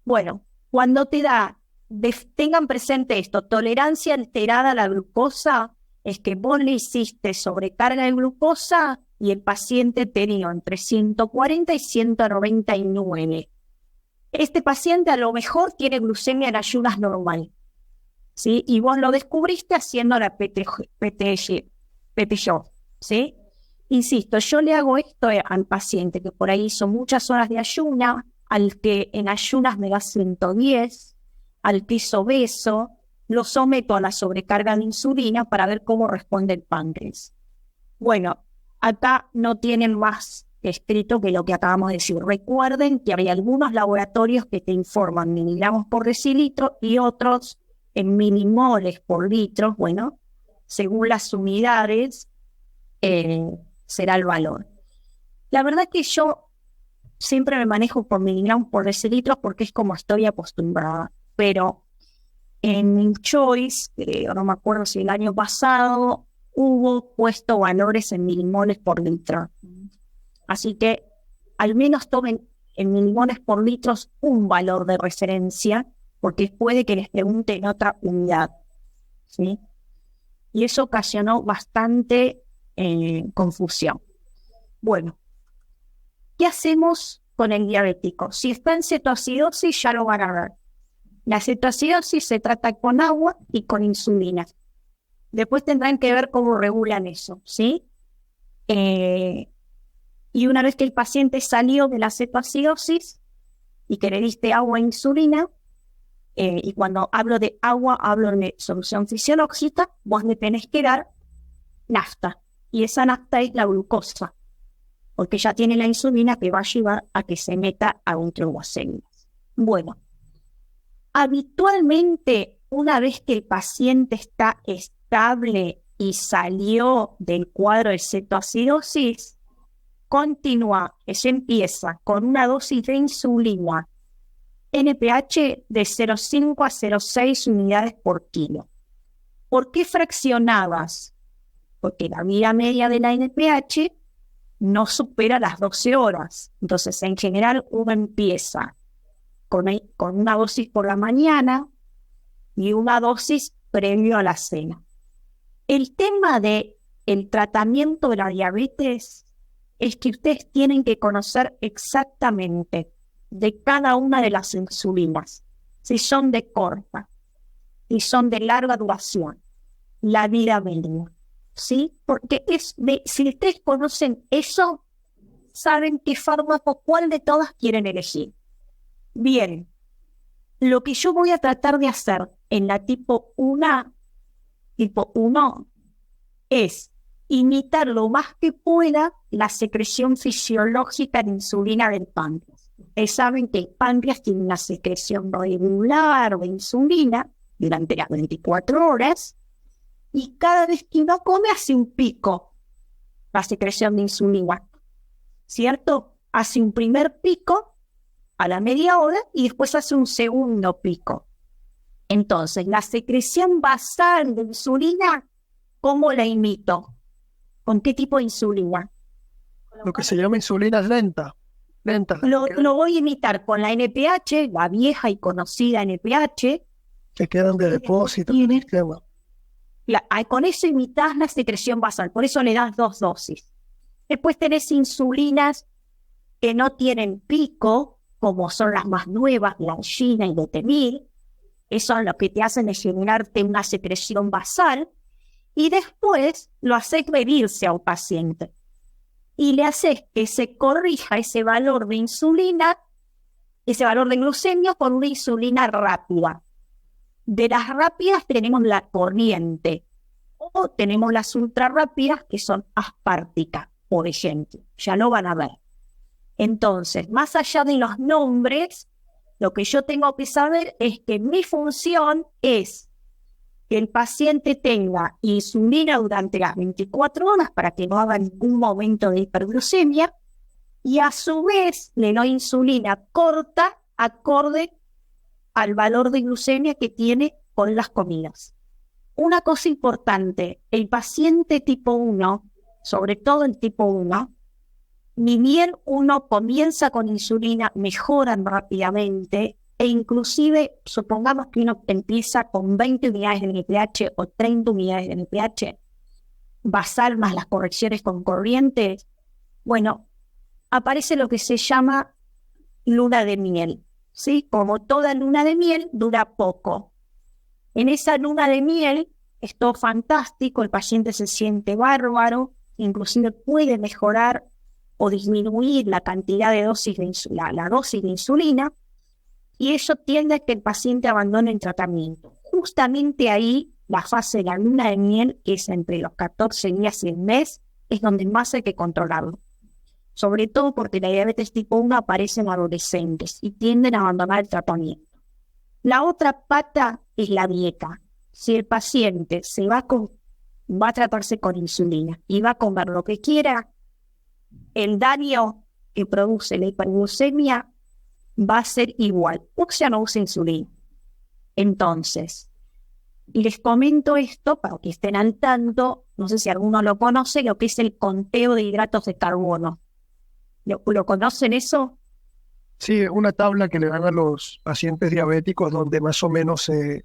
Bueno, cuando te da... tengan presente esto, tolerancia alterada a la glucosa, es que vos le hiciste sobrecarga de glucosa y el paciente tenía entre 140 y 199. Este paciente a lo mejor tiene glucemia en ayunas normal, ¿sí? Y vos lo descubriste haciendo la PTG, ¿sí? Insisto, yo le hago esto al paciente que por ahí hizo muchas horas de ayuna, al que en ayunas me da 110, al que es obeso, lo someto a la sobrecarga de insulina para ver cómo responde el páncreas. Bueno, acá no tienen más escrito que lo que acabamos de decir. Recuerden que hay algunos laboratorios que te informan miligramos por decilitro y otros en milimoles por litro. Bueno, según las unidades será el valor. La verdad que yo siempre me manejo por miligramos por decilitro porque es como estoy acostumbrada. Pero en Choice, no me acuerdo si el año pasado, hubo puesto valores en milimoles por litro. Así que al menos tomen en milimoles por litro un valor de referencia, porque puede que les pregunten otra unidad, ¿sí? Y eso ocasionó bastante confusión. Bueno, ¿qué hacemos con el diabético? Si está en cetoacidosis, ya lo van a ver. La cetoacidosis se trata con agua y con insulina. Después tendrán que ver cómo regulan eso, ¿sí? Y una vez que el paciente salió de la cetoacidosis y que le diste agua e insulina, y cuando hablo de agua, hablo de solución fisiológica, vos le tenés que dar nafta. Y esa nafta es la glucosa, porque ya tiene la insulina que va a llevar a que se meta a un triglicéridos. Bueno, habitualmente, una vez que el paciente está estable y salió del cuadro de cetoacidosis, continúa, que se empieza con una dosis de insulina NPH de 0,5 a 0,6 unidades por kilo. ¿Por qué fraccionadas? Porque la vida media de la NPH no supera las 12 horas. Entonces, en general, uno empieza con una dosis por la mañana y una dosis previo a la cena. El tema del tratamiento de la diabetes es que ustedes tienen que conocer exactamente de cada una de las insulinas, si son de corta, si son de larga duración, la vida media, ¿sí? Porque si ustedes conocen eso, saben qué fármaco, cuál de todas quieren elegir. Bien, lo que yo voy a tratar de hacer en la tipo 1 es imitar lo más que pueda la secreción fisiológica de insulina del páncreas. Ustedes saben que el páncreas tiene una secreción regular de insulina durante las 24 horas y cada vez que uno come hace un pico la secreción de insulina, ¿cierto? Hace un primer pico a la media hora y después hace un segundo pico. Entonces, la secreción basal de insulina, ¿cómo la imito? ¿Con qué tipo de insulina?
Lo que se llama insulina lenta.
Lo voy a imitar con la NPH, la vieja y conocida NPH.
Que quedan de depósito.
Con eso imitas la secreción basal, por eso le das 2 dosis. Después tenés insulinas que no tienen pico, como son las más nuevas, la Angina y Lotemil. Eso es lo que te hacen es generarte una secreción basal. Y después lo haces medirse a un paciente. Y le haces que se corrija ese valor de insulina, ese valor de glucemia, con una insulina rápida. De las rápidas tenemos la corriente. O tenemos las ultra rápidas, que son asparticas, por ejemplo. Ya lo van a ver. Entonces, más allá de los nombres, lo que yo tengo que saber es que mi función es que el paciente tenga insulina durante las 24 horas para que no haga ningún momento de hiperglucemia y a su vez le doy insulina corta acorde al valor de glucemia que tiene con las comidas. Una cosa importante, el paciente tipo 1, sobre todo el tipo 1, ni bien uno comienza con insulina, mejoran rápidamente e inclusive, supongamos que uno empieza con 20 unidades de NPH o 30 unidades de NPH, basal más las correcciones con corriente, bueno, aparece lo que se llama luna de miel, ¿sí? Como toda luna de miel, dura poco. En esa luna de miel es todo fantástico, el paciente se siente bárbaro, inclusive puede mejorar o disminuir la cantidad de dosis de insulina, la dosis de insulina, y eso tiende a que el paciente abandone el tratamiento. Justamente ahí, la fase de la luna de miel, que es entre los 14 días y el mes, es donde más hay que controlarlo. Sobre todo porque la diabetes tipo 1 aparece en adolescentes y tienden a abandonar el tratamiento. La otra pata es la dieta. Si el paciente va a tratarse con insulina y va a comer lo que quiera, el daño que produce la hiperglucemia va a ser igual. Use o no use insulina. Entonces, les comento esto para que estén al tanto, no sé si alguno lo conoce, lo que es el conteo de hidratos de carbono. ¿Lo conocen eso?
Sí, es una tabla que le dan a los pacientes diabéticos donde más o menos se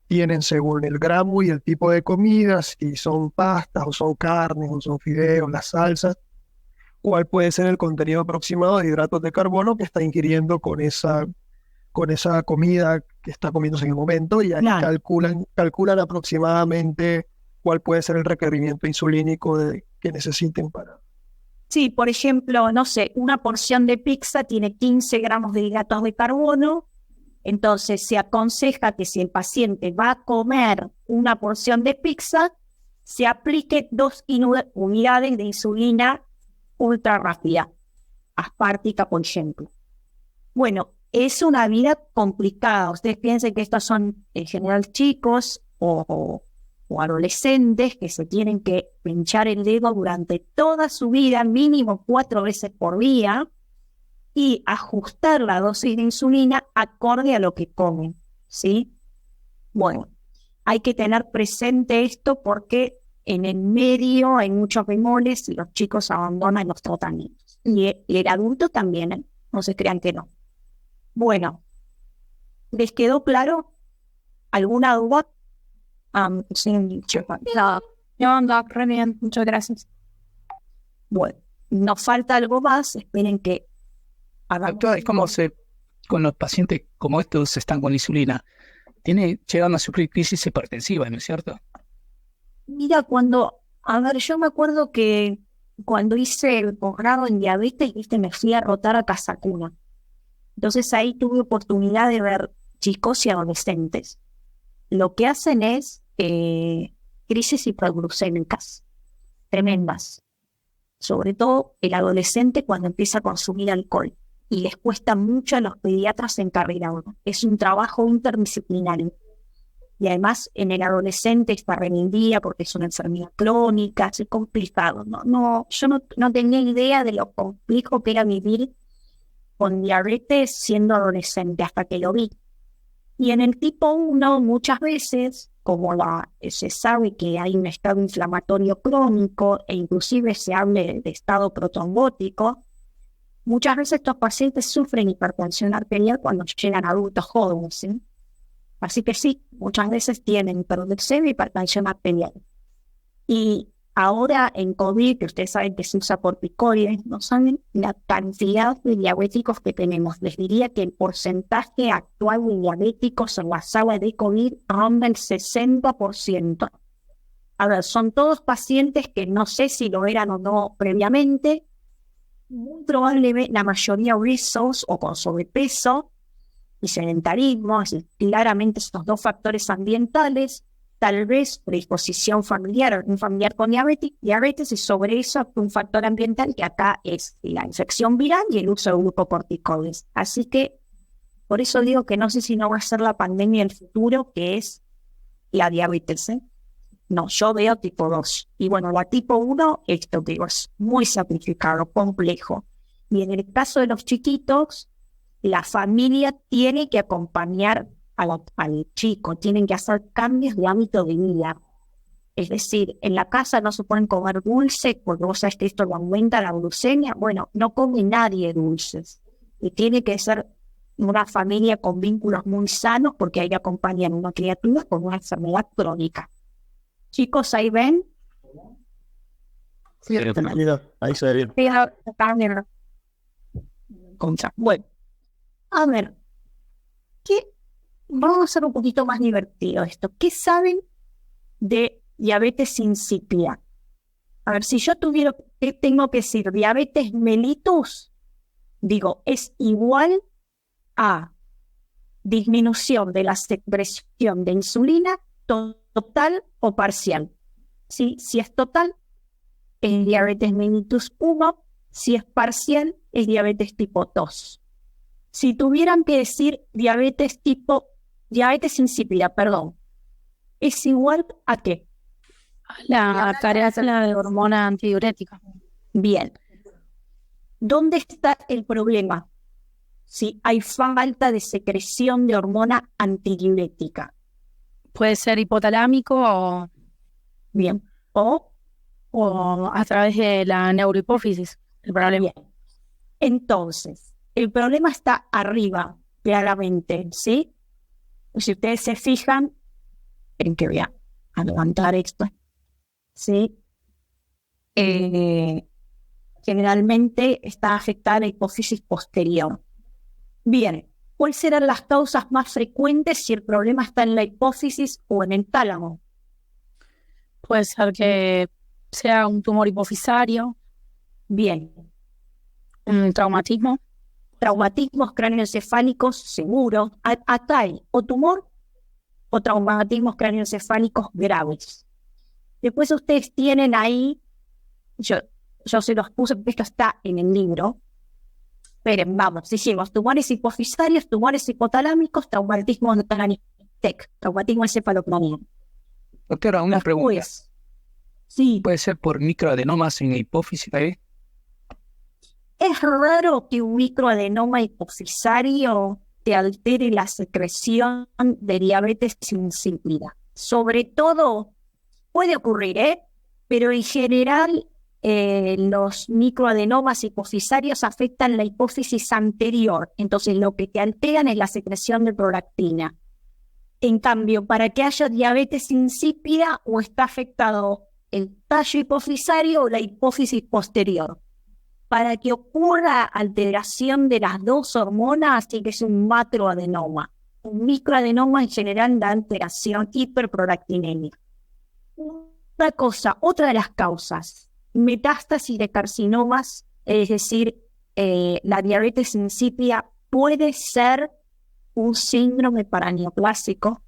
tienen según el gramo y el tipo de comidas, si son pastas o son carnes o son fideos, las salsas, cuál puede ser el contenido aproximado de hidratos de carbono que está ingiriendo con esa comida que está comiéndose en el momento, y ahí calculan aproximadamente cuál puede ser el requerimiento insulínico que necesiten
Sí, por ejemplo, no sé, una porción de pizza tiene 15 gramos de hidratos de carbono, entonces se aconseja que si el paciente va a comer una porción de pizza, se aplique 2 unidades de insulina ultra rápida, aspartica, por ejemplo. Bueno, es una vida complicada. Ustedes piensen que estos son en general chicos o adolescentes que se tienen que pinchar el dedo durante toda su vida, mínimo 4 veces por día, y ajustar la dosis de insulina acorde a lo que comen, ¿sí? Bueno, hay que tener presente esto porque en el medio hay muchos bemoles y los chicos abandonan los tratamientos. Y el adulto también, ¿eh? No se crean que no. Bueno, ¿les quedó claro? ¿Alguna duda? Sí,
No, re bien, muchas gracias.
bueno, nos falta algo más. Esperen que
Doctora, es como con los pacientes como estos están con insulina, llegan a sufrir crisis hipertensiva, ¿no es cierto?
Mira, yo me acuerdo que cuando hice el posgrado en diabetes, me fui a rotar a Casa Cuna. Entonces ahí tuve oportunidad de ver chicos y adolescentes. Lo que hacen es crisis hiperglucémicas tremendas. Sobre todo el adolescente cuando empieza a consumir alcohol. Y les cuesta mucho a los pediatras encarrilarlo. Es un trabajo interdisciplinario. Y además en el adolescente está renindía porque es una enfermedad crónica, es complicado. Yo no tenía idea de lo complejo que era vivir con diabetes siendo adolescente hasta que lo vi. Y en el tipo 1 muchas veces, como se sabe que hay un estado inflamatorio crónico e inclusive se habla de estado protrombótico, muchas veces estos pacientes sufren hipertensión arterial cuando llegan adultos jóvenes, ¿sí? Así que sí, muchas veces tienen hiperglucemia y hipertensión arterial. Y ahora en COVID, que ustedes saben que se usa corticoides, no saben la cantidad de diabéticos que tenemos. Les diría que el porcentaje actual de diabéticos en la sala de COVID ronda el 60%. A ver, son todos pacientes que no sé si lo eran o no previamente. Muy probablemente la mayoría obesos o con sobrepeso y sedentarismo, así, claramente estos 2 factores ambientales, tal vez predisposición familiar, un familiar con diabetes y sobre eso un factor ambiental que acá es la infección viral y el uso de glucocorticoides. Así que por eso digo que no sé si no va a ser la pandemia del futuro, que es la diabetes, ¿eh? No, yo veo tipo 2. Y bueno, la tipo 1, esto digo, es muy sacrificado, complejo. Y en el caso de los chiquitos, la familia tiene que acompañar al chico, tienen que hacer cambios de hábito de vida. Es decir, en la casa no se pueden comer dulces porque vos sabés que esto lo aumenta la glucemia. Bueno, no come nadie dulces. Y tiene que ser una familia con vínculos muy sanos porque ahí acompañan a una criatura con una enfermedad crónica. Chicos, ¿ahí ven?
Sí,
Ahí se ve bien.
Bueno, a ver, vamos a hacer un poquito más divertido esto. ¿Qué saben de diabetes insípida? A ver, si yo tengo que decir diabetes mellitus, digo, es igual a disminución de la secreción de insulina total o parcial. ¿Sí? Si es total, es diabetes mellitus 1, si es parcial, es diabetes tipo 2. Si tuvieran que decir diabetes insípida, ¿es igual a qué?
La carátula de hormona antidiurética.
Bien. ¿Dónde está el problema? Si hay falta de secreción de hormona antidiurética.
Puede ser hipotalámico
Bien. O
a través de la neurohipófisis. El problema.
Bien. Entonces, el problema está arriba, claramente, ¿sí? Si ustedes se fijan, en que voy a levantar esto, ¿sí? Generalmente está afectada la hipófisis posterior. Bien, ¿cuáles serán las causas más frecuentes si el problema está en la hipófisis o en el tálamo?
Puede ser que sea un tumor hipofisario.
Bien.
Traumatismo.
Traumatismos cráneoencefálicos, seguro. Acá hay o tumor o traumatismos cráneoencefálicos graves. Después ustedes tienen ahí, yo se los puse porque esto está en el libro. Esperen, vamos, hicimos tumores hipofisarios, tumores hipotalámicos, traumatismo traumatismo encefalocraniano.
Doctora, una pregunta.
Después, sí,
¿Puede ser por microadenomas en la hipófisis ahí?
es raro que un microadenoma hipofisario te altere la secreción de diabetes insípida. Sobre todo, puede ocurrir, pero en general los microadenomas hipofisarios afectan la hipófisis anterior. Entonces, lo que te alteran es la secreción de prolactina. En cambio, para que haya diabetes insípida, o está afectado el tallo hipofisario o la hipófisis posterior. Para que ocurra alteración de las dos hormonas, sí que es un macroadenoma. Un microadenoma en general da alteración hiperprolactinemia. Otra de las causas, metástasis de carcinomas, es decir, la diabetes insípida puede ser un síndrome paraneoplásico.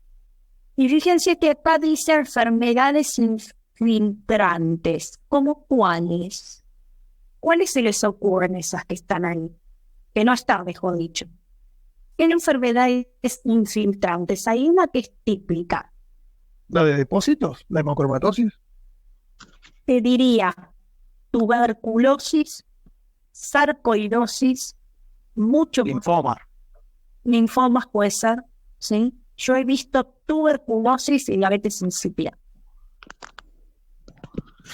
Y fíjense que acá dice enfermedades infiltrantes. ¿Cómo cuáles? ¿Cuáles se les ocurren esas que están ahí? Que no están, mejor dicho. ¿Qué enfermedades infiltrantes? Hay una que es típica.
¿La de depósitos? ¿La hemocromatosis?
Te diría tuberculosis, sarcoidosis, mucho linfomas puede ser, ¿sí? Yo he visto tuberculosis y diabetes insípida.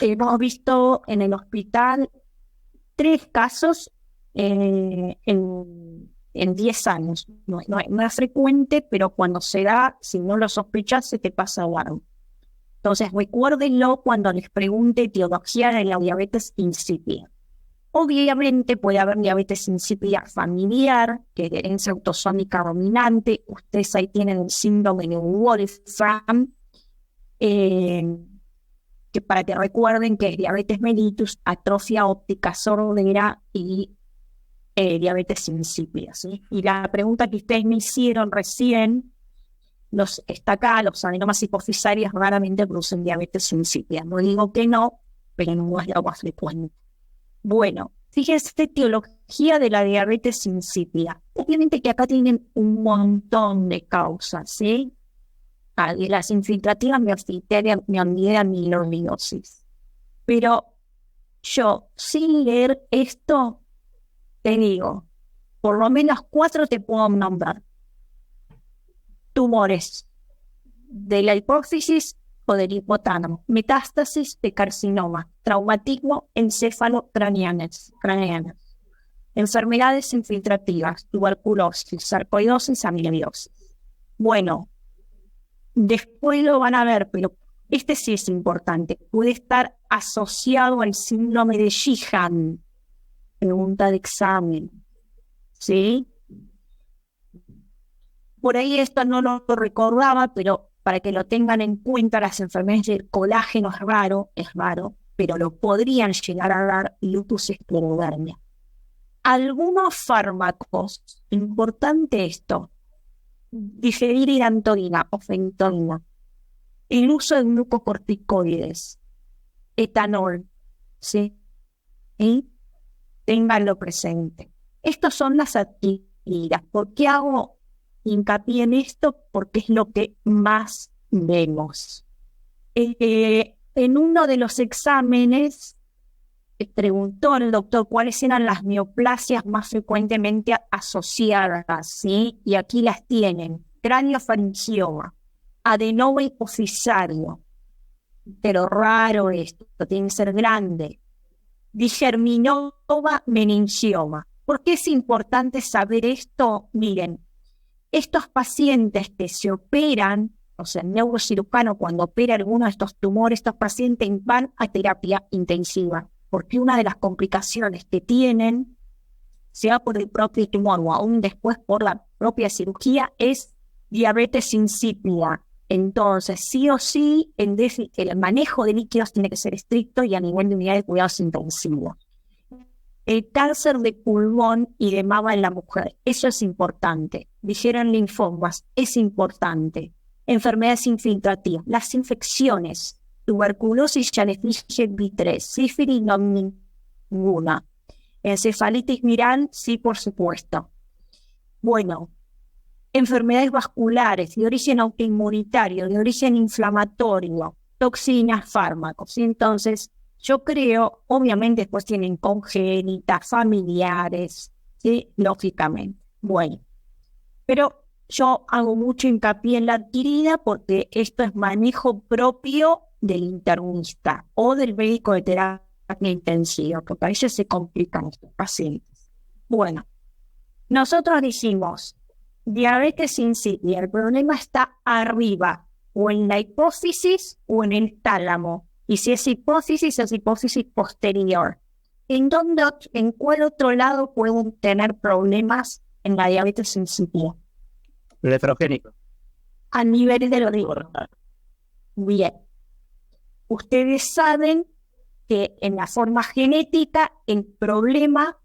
Hemos visto en el hospital 3 casos en 10 años. No es frecuente, pero cuando se da, si no lo sospechas, se te pasa algo. Entonces, recuérdenlo cuando les pregunte etiología de la diabetes insípida. Obviamente puede haber diabetes insípida familiar, que es de herencia autosómica dominante. Ustedes ahí tienen el síndrome de Wolfram, que para que recuerden que es diabetes mellitus, atrofia óptica, sordera y diabetes insípida, ¿sí? Y la pregunta que ustedes me hicieron recién, está acá, los adenomas hipofisarios raramente producen diabetes insípida. No digo que no, pero no es lo más frecuente. Bueno, fíjense, etiología de la diabetes insípida. Obviamente que acá tienen un montón de causas, ¿sí? De las infiltrativas me olvidé de amiloidosis. Pero yo, sin leer esto, te digo, por lo menos 4 te puedo nombrar. Tumores de la hipófisis o del hipotálamo, metástasis de carcinoma, traumatismo encefalocranianas, enfermedades infiltrativas, tuberculosis, sarcoidosis, amiloidosis. Bueno, después lo van a ver, pero este sí es importante. Puede estar asociado al síndrome de Sheehan. Pregunta de examen. ¿Sí? Por ahí esto no lo recordaba, pero para que lo tengan en cuenta, las enfermedades del colágeno es raro, pero lo podrían llegar a dar lupus esclerodermia. Algunos fármacos, importante esto, difenhidramina o fentoína, el uso de glucocorticoides, etanol, ¿sí? ¿Y? Ténganlo presente. Estas son las adquiridas. ¿Por qué hago hincapié en esto? Porque es lo que más vemos. En uno de los exámenes preguntó el doctor cuáles eran las neoplasias más frecuentemente asociadas, ¿sí? Y aquí las tienen: craniofaringioma, adenoma hipofisario, pero raro esto, tiene que ser grande, digerminoma meningioma. ¿Por qué es importante saber esto? Miren, estos pacientes que se operan, o sea, el neurocirujano cuando opera alguno de estos tumores, estos pacientes van a terapia intensiva, porque una de las complicaciones que tienen, sea por el propio tumor o aún después por la propia cirugía, es diabetes insípida. Entonces, sí o sí, el manejo de líquidos tiene que ser estricto y a nivel de unidad de cuidados intensivos. el cáncer de pulmón y de mama en la mujer. Eso es importante. Dijeron linfomas, es importante. Enfermedades infiltrativas, las infecciones, tuberculosis, ya les dije, B3, sífilis, no ninguna. Encefalitis viral, sí, por supuesto. Bueno, enfermedades vasculares de origen autoinmunitario, de origen inflamatorio, toxinas, fármacos. Y entonces, yo creo, obviamente después tienen congénitas, familiares, ¿sí? Lógicamente. Bueno, pero yo hago mucho hincapié en la adquirida porque esto es manejo propio del internista o del médico de terapia intensiva, porque a veces se complican estos pacientes. Bueno, nosotros dijimos, diabetes insípida, el problema está arriba, o en la hipófisis o en el tálamo. Y si es hipófisis posterior. ¿En cuál otro lado pueden tener problemas en la diabetes insípida?
Nefrogénico.
A nivel de lo bien. Ustedes saben que en la forma genética el problema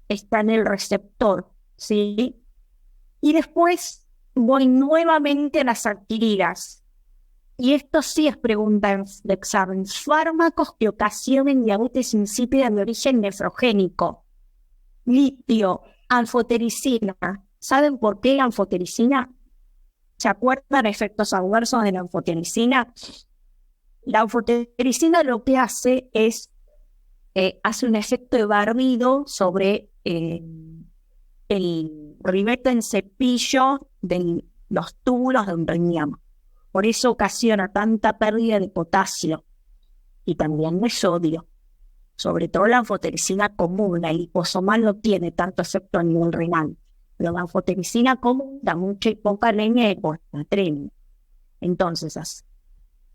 está en el receptor, ¿sí? Y después voy nuevamente a las adquiridas. Y esto sí es pregunta de examen. Fármacos que ocasionen diabetes insípida de origen nefrogénico. Litio, anfotericina. ¿Saben por qué la anfotericina? ¿Se acuerdan de efectos adversos de la anfotericina? La anfotericina lo que hace es, hace un efecto de barrido sobre el ribete en cepillo de los túbulos de un riñón. Por eso ocasiona tanta pérdida de potasio y también de sodio. Sobre todo la anfotericina común, la liposomal no tiene tanto efecto a nivel renal. Pero la anfotericina común da mucha hipocalemia y hiponatremia. Entonces,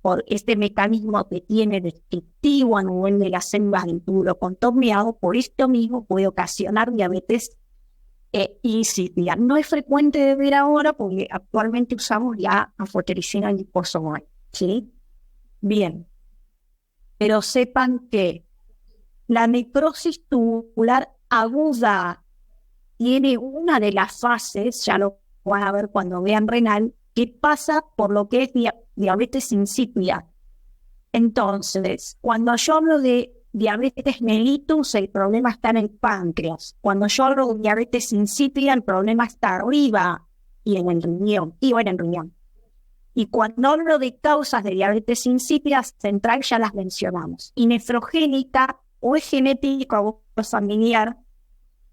por este mecanismo que tiene destructivo a nivel de las células del túbulo contorneado, por esto mismo puede ocasionar diabetes insípida. No es frecuente de ver ahora porque actualmente usamos ya anfotericina liposomal, ¿sí? Bien, pero sepan que la necrosis tubular aguda tiene una de las fases, ya lo van a ver cuando vean renal, que pasa por lo que es diabetes insípida. Entonces, cuando yo hablo de diabetes mellitus, el problema está en el páncreas. Cuando yo hablo de diabetes insípida, el problema está arriba y en el riñón, Y cuando hablo de causas de diabetes insípida central, ya las mencionamos. Y nefrogénica, o es genética o es familiar,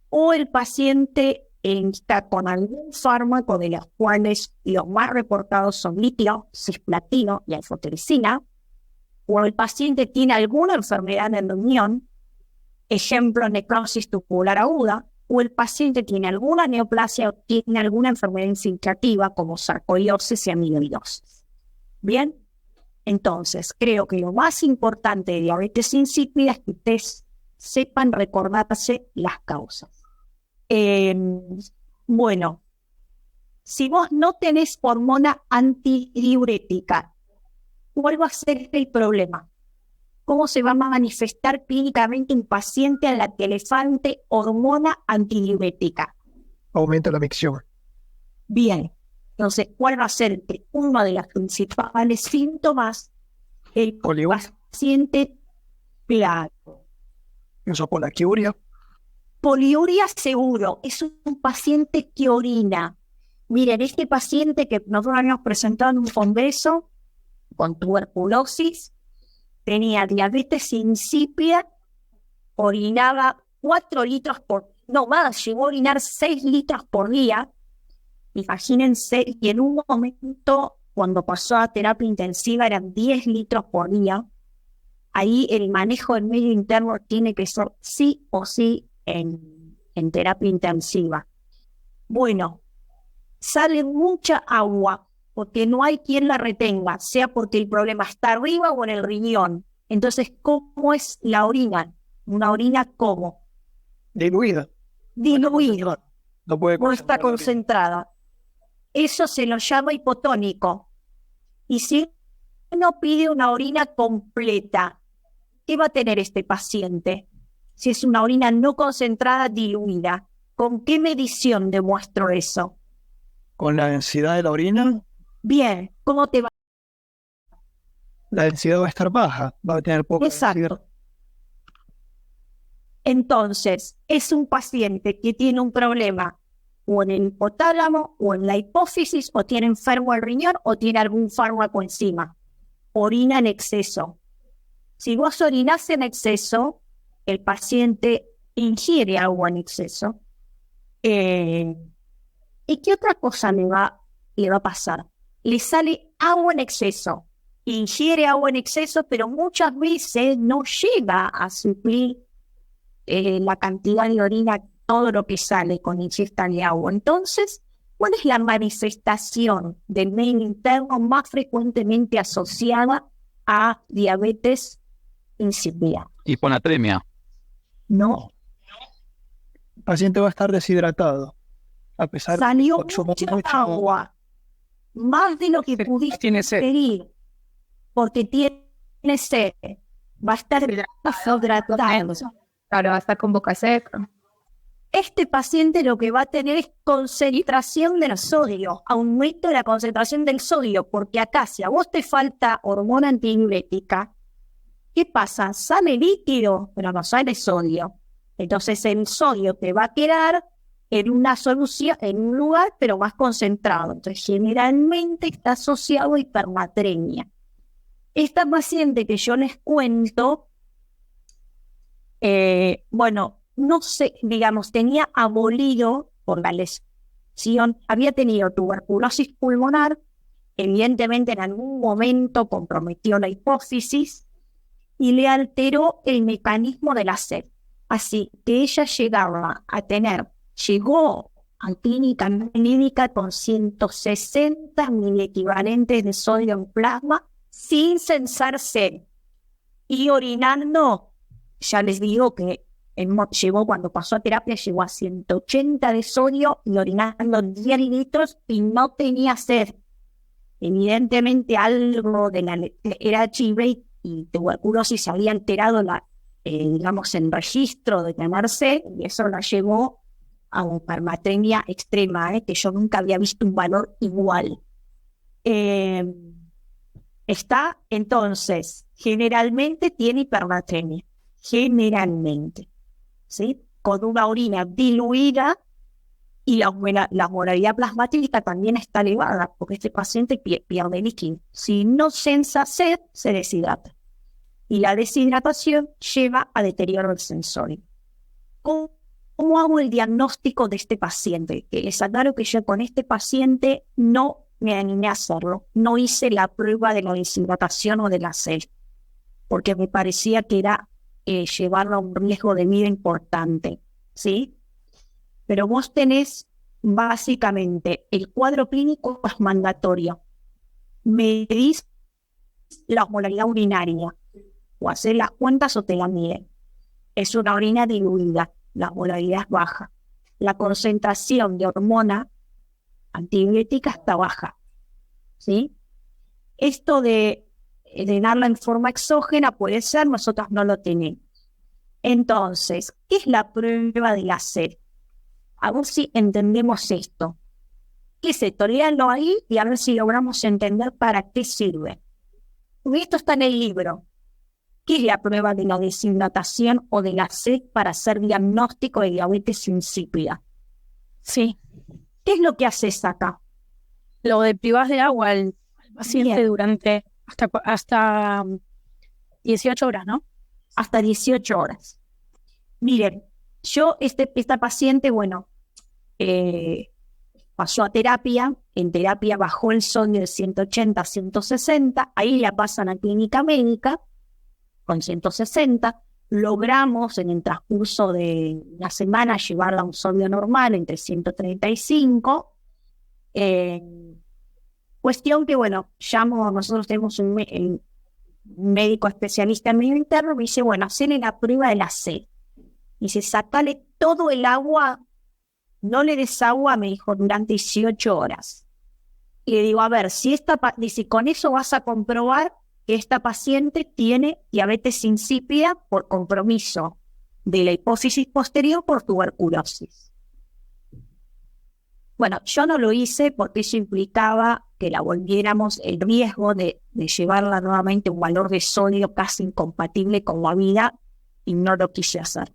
o el paciente está con algún fármaco, de los cuales los más reportados son litio, cisplatino y anfotericina, o el paciente tiene alguna enfermedad en el riñón, ejemplo, necrosis tubular aguda, o el paciente tiene alguna neoplasia o tiene alguna enfermedad infiltrativa como sarcoidosis y amiloidosis. Bien, entonces creo que lo más importante de diabetes insípida es que ustedes sepan recordarse las causas. Bueno, si vos no tenés hormona antidiurética, ¿cuál va a ser el problema? ¿Cómo se va a manifestar clínicamente un paciente a la que le falte hormona antidiurética?
Aumenta la micción.
Bien, entonces, ¿cuál va a ser uno de los principales síntomas? El paciente, claro.
Eso por la quiuria.
Poliuria seguro, es un paciente que orina. Miren, este paciente que nosotros habíamos presentado en un congreso con tuberculosis, tenía diabetes insípida, orinaba 4 litros no más, llegó a orinar 6 litros por día. Imagínense, y en un momento, cuando pasó a terapia intensiva, eran 10 litros por día. Ahí el manejo del medio interno tiene que ser sí o sí en terapia intensiva. Bueno, sale mucha agua porque no hay quien la retenga, sea porque el problema está arriba o en el riñón. Entonces, ¿cómo es la orina? Una orina ¿cómo?
Diluida.
Diluida.
No
está concentrada. Eso se lo llama hipotónico. Y si uno pide una orina completa, ¿qué va a tener este paciente? si es una orina no concentrada diluida. ¿Con qué medición demuestro eso?
Con la densidad de la orina,
Bien, ¿cómo te va?
la densidad va a estar baja, va a tener poca densidad.
Exacto. Entonces, es un paciente que tiene un problema o en el hipotálamo o en la hipófisis, o tiene enfermo el riñón o tiene algún fármaco encima. Orina en exceso. Si vos orinás en exceso, el paciente ingiere agua en exceso. ¿Y qué otra cosa le va a pasar? Le sale agua en exceso. Ingiere agua en exceso, pero muchas veces no llega a suplir la cantidad de orina, todo lo que sale con ingesta de agua. Entonces, ¿cuál es la manifestación del medio interno más frecuentemente asociada a diabetes insípida?
Hiponatremia.
No,
El paciente va a estar deshidratado, a pesar de
salió
que consumo
mucha
mucha
agua, más de lo que pudiste
Tiene sed.
pedir, porque tiene sed, va a estar deshidratado.
Claro, va a estar con boca seca.
Este paciente lo que va a tener es concentración del sodio, aumento de la concentración del sodio, porque acá si a vos te falta hormona antidiurética, ¿qué pasa? Sale líquido, pero no sale sodio. Entonces el sodio te va a quedar en una solución, en un lugar, pero más concentrado. Entonces generalmente está asociado a hipernatremia. Esta paciente que yo les cuento, no sé, digamos, tenía abolido por la lesión, había tenido tuberculosis pulmonar, evidentemente en algún momento comprometió la hipófisis y le alteró el mecanismo de la sed. Así que ella llegó a clínica médica con 160 miliequivalentes de sodio en plasma sin censar sed y orinando. Ya les digo que llegó, cuando pasó a terapia, llegó a 180 de sodio y orinando 10 litros y no tenía sed. Evidentemente algo era HIV y tuberculosis había alterado el registro de tener sed, y eso la llevó a una hipernatremia extrema, que yo nunca había visto un valor igual. Entonces, generalmente tiene hipernatremia. Generalmente, ¿sí? Con una orina diluida y la osmolaridad plasmática también está elevada, porque este paciente pierde líquido. Si no sensa sed, se deshidrata. Y la deshidratación lleva a deterioro del sensorio. ¿Cómo hago el diagnóstico de este paciente? Que les aclaro que yo con este paciente no me animé a hacerlo. No hice la prueba de la deshidratación o de la sed, porque me parecía que era llevarlo a un riesgo de vida importante, ¿sí? Pero vos tenés básicamente el cuadro clínico es mandatorio. Medís la osmolaridad urinaria, o hacer las cuentas o te la miden. Es una orina diluida, la osmolaridad es baja. La concentración de hormona antidiurética está baja, ¿sí? Esto de darla en forma exógena puede ser, nosotros no lo tenemos. Entonces, ¿qué es la prueba de la sed? A ver si entendemos esto. ¿Qué es esto? Léanlo ahí y a ver si logramos entender para qué sirve. Esto está en el libro. ¿Qué es la prueba de la deshidratación o de la sed para hacer diagnóstico de diabetes insípida?
Sí.
¿Qué es lo que haces acá?
Lo de privar de agua al paciente
Bien.
durante hasta 18 horas, ¿no?
Hasta 18 horas. Miren, yo, esta paciente, pasó a terapia. En terapia bajó el sodio de 180 a 160. Ahí la pasan a clínica médica con 160. Logramos en el transcurso de una semana llevarla a un sodio normal entre 135. Cuestión que, nosotros tenemos un médico especialista en medio interno, me dice, hacerle la prueba de la sed. Y dice, sacale todo el agua, no le des agua, me dijo, durante 18 horas. Y le digo, a ver, dice, con eso vas a comprobar que esta paciente tiene diabetes insípida por compromiso. de la hipófisis posterior por tuberculosis. Bueno, yo no lo hice porque eso implicaba que la volviéramos, el riesgo de llevarla nuevamente a un valor de sodio casi incompatible con la vida, y no lo quise hacer.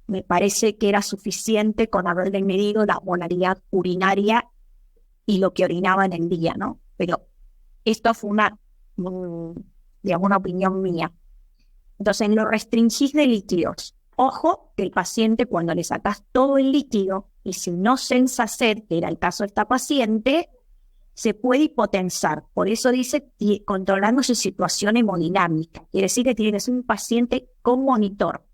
Me parece que era suficiente con haberle medido la molaridad urinaria y lo que orinaba en el día, ¿no? Pero esto fue digamos, una opinión mía. Entonces, lo restringís de líquidos. Ojo que el paciente, cuando le sacás todo el líquido, y si no sensa sed, que era el caso de esta paciente, se puede hipotensar. Por eso dice controlando su situación hemodinámica. Quiere decir que tienes un paciente con monitor.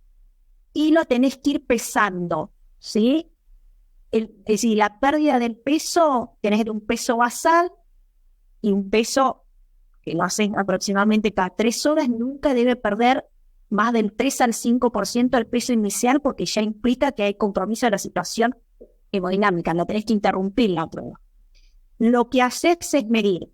Y lo tenés que ir pesando, ¿sí? Es decir, la pérdida del peso, tenés un peso basal y un peso que lo hacen aproximadamente cada 3 horas, nunca debe perder más del 3 al 5% del peso inicial, porque ya implica que hay compromiso de la situación hemodinámica, no tenés que interrumpir la prueba. Lo que haces es medir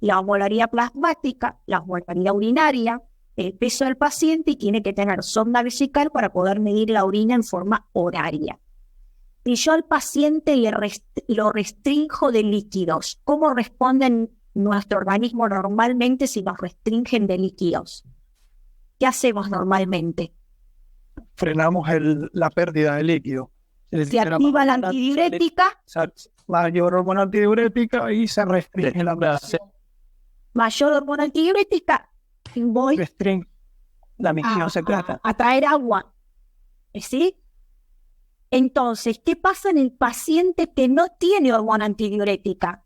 la osmolaridad plasmática, la osmolaridad urinaria, el peso del paciente, y tiene que tener sonda vesical para poder medir la orina en forma horaria. Y yo al paciente lo restrinjo de líquidos. ¿Cómo responde nuestro organismo normalmente si nos restringen de líquidos? ¿Qué hacemos normalmente?
Frenamos la pérdida de líquido.
Se activa la antidiurética.
Mayor hormona antidiurética y se restringe la masa.
Mayor hormona antidiurética. Voy
Restringe la misión secreta.
a traer agua. ¿Sí? Entonces, ¿qué pasa en el paciente que no tiene hormona antidiurética?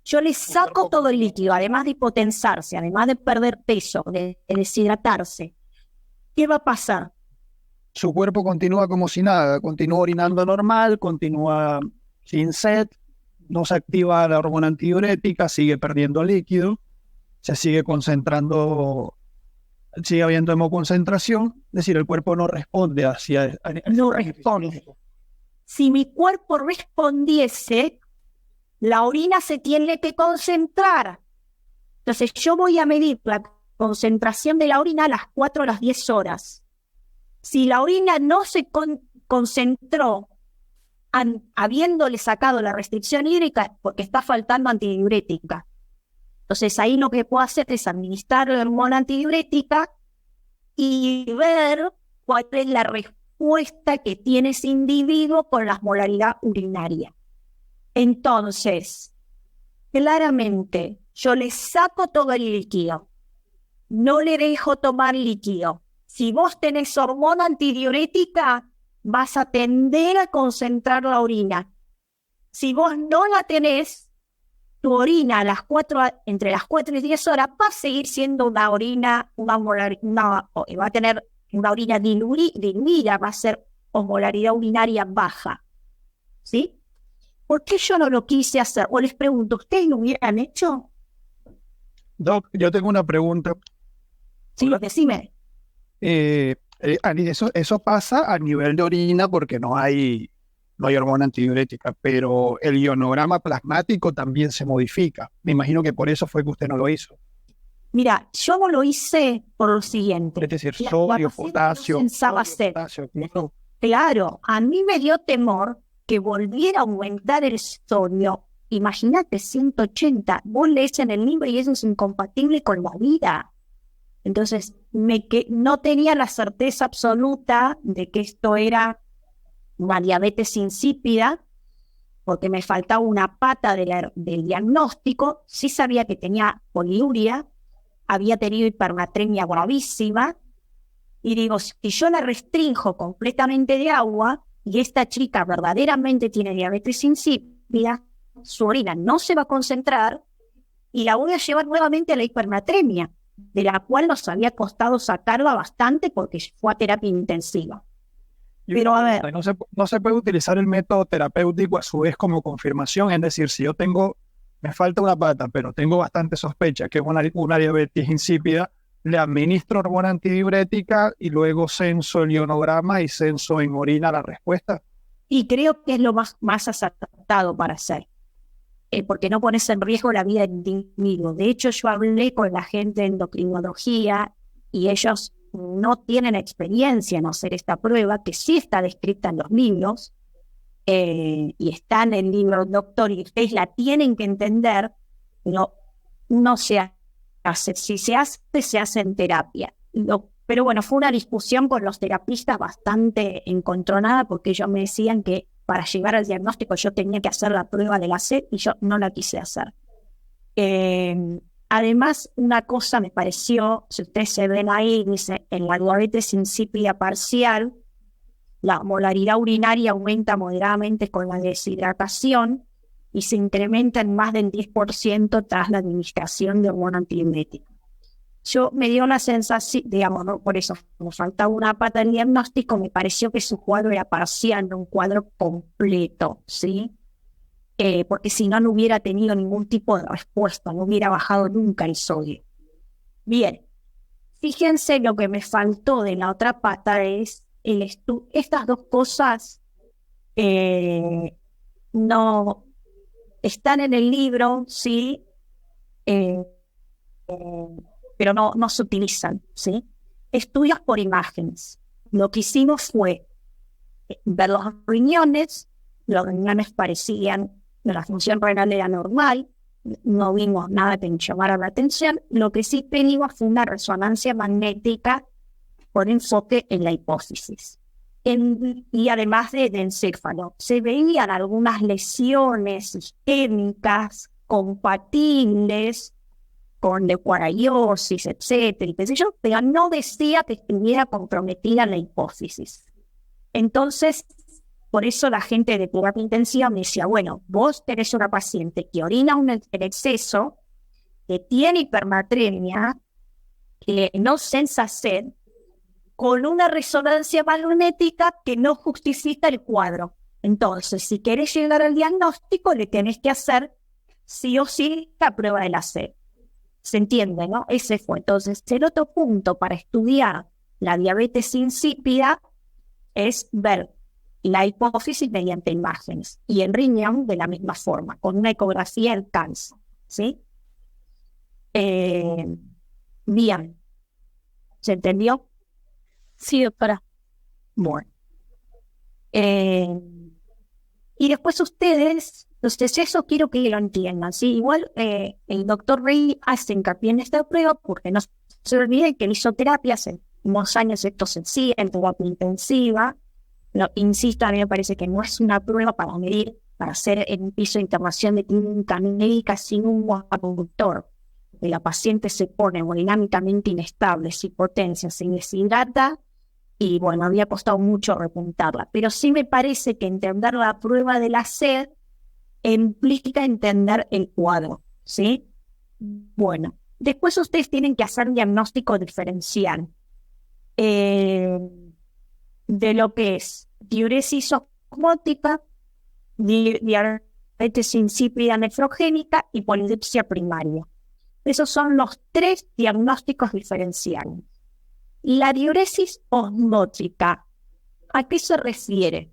Yo le saco todo el líquido, además de hipotensarse, además de perder peso, de deshidratarse. ¿Qué va a pasar?
Su cuerpo continúa como si nada, continúa orinando normal, continúa sin sed, no se activa la hormona antidiurética, sigue perdiendo líquido, se sigue concentrando, sigue habiendo hemoconcentración, es decir, el cuerpo no responde
No responde. Si mi cuerpo respondiese, la orina se tiene que concentrar. Entonces yo voy a medir la concentración de la orina a las 4 o las 10 horas. Si la orina no se concentró habiéndole sacado la restricción hídrica, porque está faltando antidiurética. Entonces ahí lo que puedo hacer es administrar la hormona antidiurética y ver cuál es la respuesta que tiene ese individuo con la osmolaridad urinaria. Entonces, claramente, yo le saco todo el líquido, no le dejo tomar líquido. Si vos tenés hormona antidiurética, vas a tender a concentrar la orina. Si vos no la tenés, tu orina entre las 4 y 10 horas va a seguir siendo una orina, va a tener una orina diluida, va a ser osmolaridad urinaria baja. ¿Sí? ¿Por qué yo no lo quise hacer? O les pregunto, ¿ustedes lo hubieran hecho?
Doc, yo tengo una pregunta.
Sí, decime.
Eso pasa a nivel de orina porque no hay hormona antidiurética, pero el ionograma plasmático también se modifica. Me imagino que por eso fue que usted no lo hizo.
Mira, yo no lo hice por lo siguiente.
Es decir, sodio, potasio.
Claro, a mí me dio temor que volviera a aumentar el sodio. Imagínate, 180. Vos lees en el libro y eso es incompatible con la vida. Entonces, no tenía la certeza absoluta de que esto era una diabetes insípida, porque me faltaba una pata del diagnóstico. Sí sabía que tenía poliuria, había tenido hipernatremia gravísima, y digo, si yo la restrinjo completamente de agua, y esta chica verdaderamente tiene diabetes insípida, su orina no se va a concentrar, y la voy a llevar nuevamente a la hipernatremia, de la cual nos había costado sacarla bastante porque fue a terapia intensiva. Pero a ver,
no se puede utilizar el método terapéutico a su vez como confirmación, es decir, si yo me falta una pata, pero tengo bastante sospecha que es una diabetes insípida, le administro hormona antidiurética y luego censo el ionograma y censo en orina la respuesta.
Y creo que es lo más acertado para hacer, porque no pones en riesgo la vida del individuo. De hecho, yo hablé con la gente de endocrinología y ellos no tienen experiencia en hacer esta prueba, que sí está descrita en los libros, y está en el libro del doctor, y ustedes la tienen que entender, pero no se hace. Si se hace en terapia. Pero bueno, fue una discusión con los terapistas bastante encontronada, porque ellos me decían que para llegar al diagnóstico yo tenía que hacer la prueba de la sed y yo no la quise hacer. Además, una cosa me pareció, si ustedes se ven ahí, dice, en la diabetes insípida parcial, la molaridad urinaria aumenta moderadamente con la deshidratación y se incrementa en más del 10% tras la administración de hormona antiemética. Yo me dio una sensación, digamos, ¿no? Por eso, como faltaba una pata del diagnóstico, me pareció que su cuadro era parcial, no un cuadro completo, ¿sí? Porque si no, no hubiera tenido ningún tipo de respuesta, no hubiera bajado nunca el sodio. Bien, fíjense, lo que me faltó de la otra pata es estas dos cosas no están en el libro, sí, pero no se utilizan, ¿sí? Estudios por imágenes. Lo que hicimos fue ver los riñones parecían, la función renal era normal, no vimos nada que nos llamara la atención. Lo que sí pedimos fue una resonancia magnética con enfoque en la hipófisis. Y además de encéfalo, se veían algunas lesiones isquémicas compatibles con leucoariosis, etcétera, y qué sé yo, pero no decía que estuviera comprometida la hipófisis. Entonces, por eso la gente de terapia intensiva me decía, bueno, vos tenés una paciente que orina en exceso, que tiene hipernatremia, que no sensa sed, con una resonancia magnética que no justifica el cuadro. Entonces, si querés llegar al diagnóstico, le tenés que hacer sí o sí la prueba de la sed. ¿Se entiende, no? Ese fue. Entonces, el otro punto para estudiar la diabetes insípida es ver la hipófisis mediante imágenes y el riñón de la misma forma, con una ecografía del cáncer, ¿sí? Bien. ¿Se entendió?
Sí, doctora.
Bueno. Y después ustedes, entonces eso quiero que lo entiendan, ¿sí? Igual el doctor Rey hace hincapié en esta prueba porque no se olviden que él hizo terapia hace unos años, esto se hacía en terapia intensiva. No, insisto, a mí me parece que no es una prueba para medir, para hacer en un piso de internación de clínica médica sin un conductor. La paciente se pone hemodinámicamente inestable, sin potencia, se deshidrata y bueno, había costado mucho repuntarla. Pero sí me parece que entender la prueba de la sed implica entender el cuadro, ¿sí? Bueno, después ustedes tienen que hacer un diagnóstico diferencial de lo que es diuresis osmótica, diabetes insípida nefrogénica y polidipsia primaria. Esos son los 3 diagnósticos diferenciales. La diuresis osmótica, ¿a qué se refiere?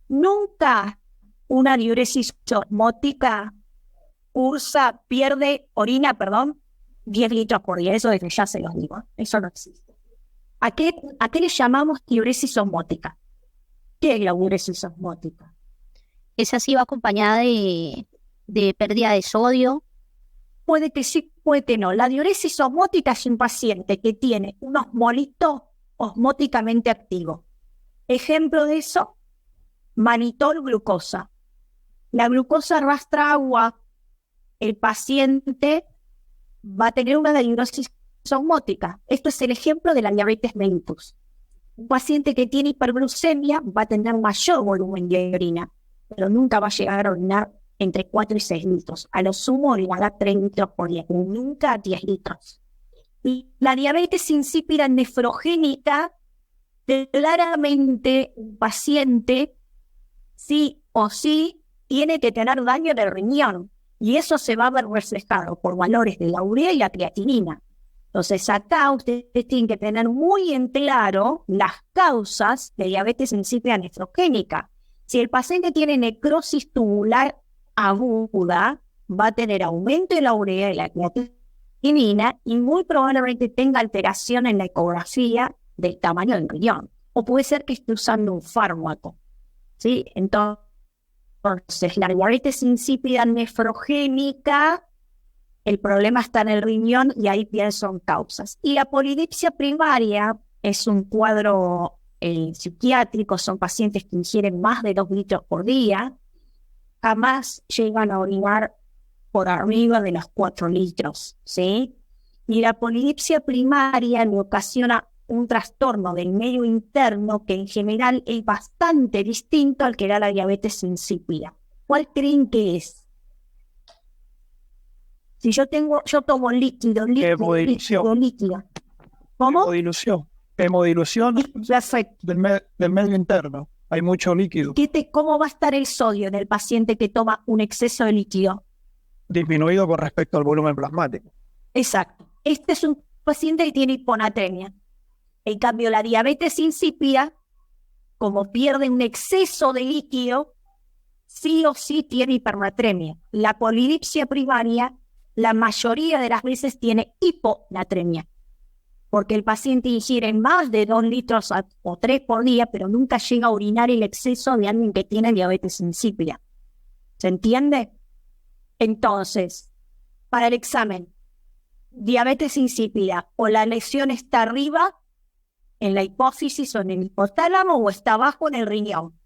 Nunca una diuresis osmótica orina 10 litros por día, eso desde ya se los digo, eso no existe. ¿A qué le llamamos diuresis osmótica? ¿Qué es la diuresis osmótica?
Esa sí va acompañada de pérdida de sodio.
Puede que sí, puede que no. La diuresis osmótica es un paciente que tiene un osmolito osmóticamente activo. Ejemplo de eso, mannitol glucosa. La glucosa arrastra agua, el paciente va a tener una diuresis osmótica. Esto es el ejemplo de la diabetes mellitus. Un paciente que tiene hiperglucemia va a tener mayor volumen de orina, pero nunca va a llegar a orinar entre 4 y 6 litros. A lo sumo orinará 3 litros por día, nunca 10 litros. Y la diabetes insípida nefrogénica, claramente un paciente sí o sí tiene que tener daño del riñón, y eso se va a ver reflejado por valores de la urea y la creatinina. Entonces acá ustedes tienen que tener muy en claro las causas de diabetes insípida nefrogénica. Si el paciente tiene necrosis tubular aguda, va a tener aumento de la urea y la creatinina creatinina y muy probablemente tenga alteración en la ecografía del tamaño del riñón. O puede ser que esté usando un fármaco, ¿sí? Entonces, la diabetes insípida nefrogénica, el problema está en el riñón y ahí pienso en causas. Y la polidipsia primaria es un cuadro psiquiátrico, son pacientes que ingieren más de 2 litros por día, jamás llegan a orinar por arriba de los 4 litros, ¿sí? Y la polidipsia primaria le ocasiona un trastorno del medio interno que en general es bastante distinto al que era la diabetes insípida. ¿Cuál creen que es? Si yo tomo líquido. ¿Cómo?
Hemodilución
Perfecto.
del medio interno. Hay mucho líquido.
¿Cómo va a estar el sodio en el paciente que toma un exceso de líquido?
Disminuido con respecto al volumen plasmático.
Exacto. Este es un paciente que tiene hiponatremia. En cambio, la diabetes insípida, como pierde un exceso de líquido, sí o sí tiene hipernatremia. La polidipsia primaria, la mayoría de las veces tiene hiponatremia, porque el paciente ingiere más de 2 litros o 3 por día, pero nunca llega a orinar el exceso de alguien que tiene diabetes insípida. ¿Se entiende? Entonces, para el examen, diabetes insípida, o la lesión está arriba, en la hipófisis o en el hipotálamo, o está abajo en el riñón.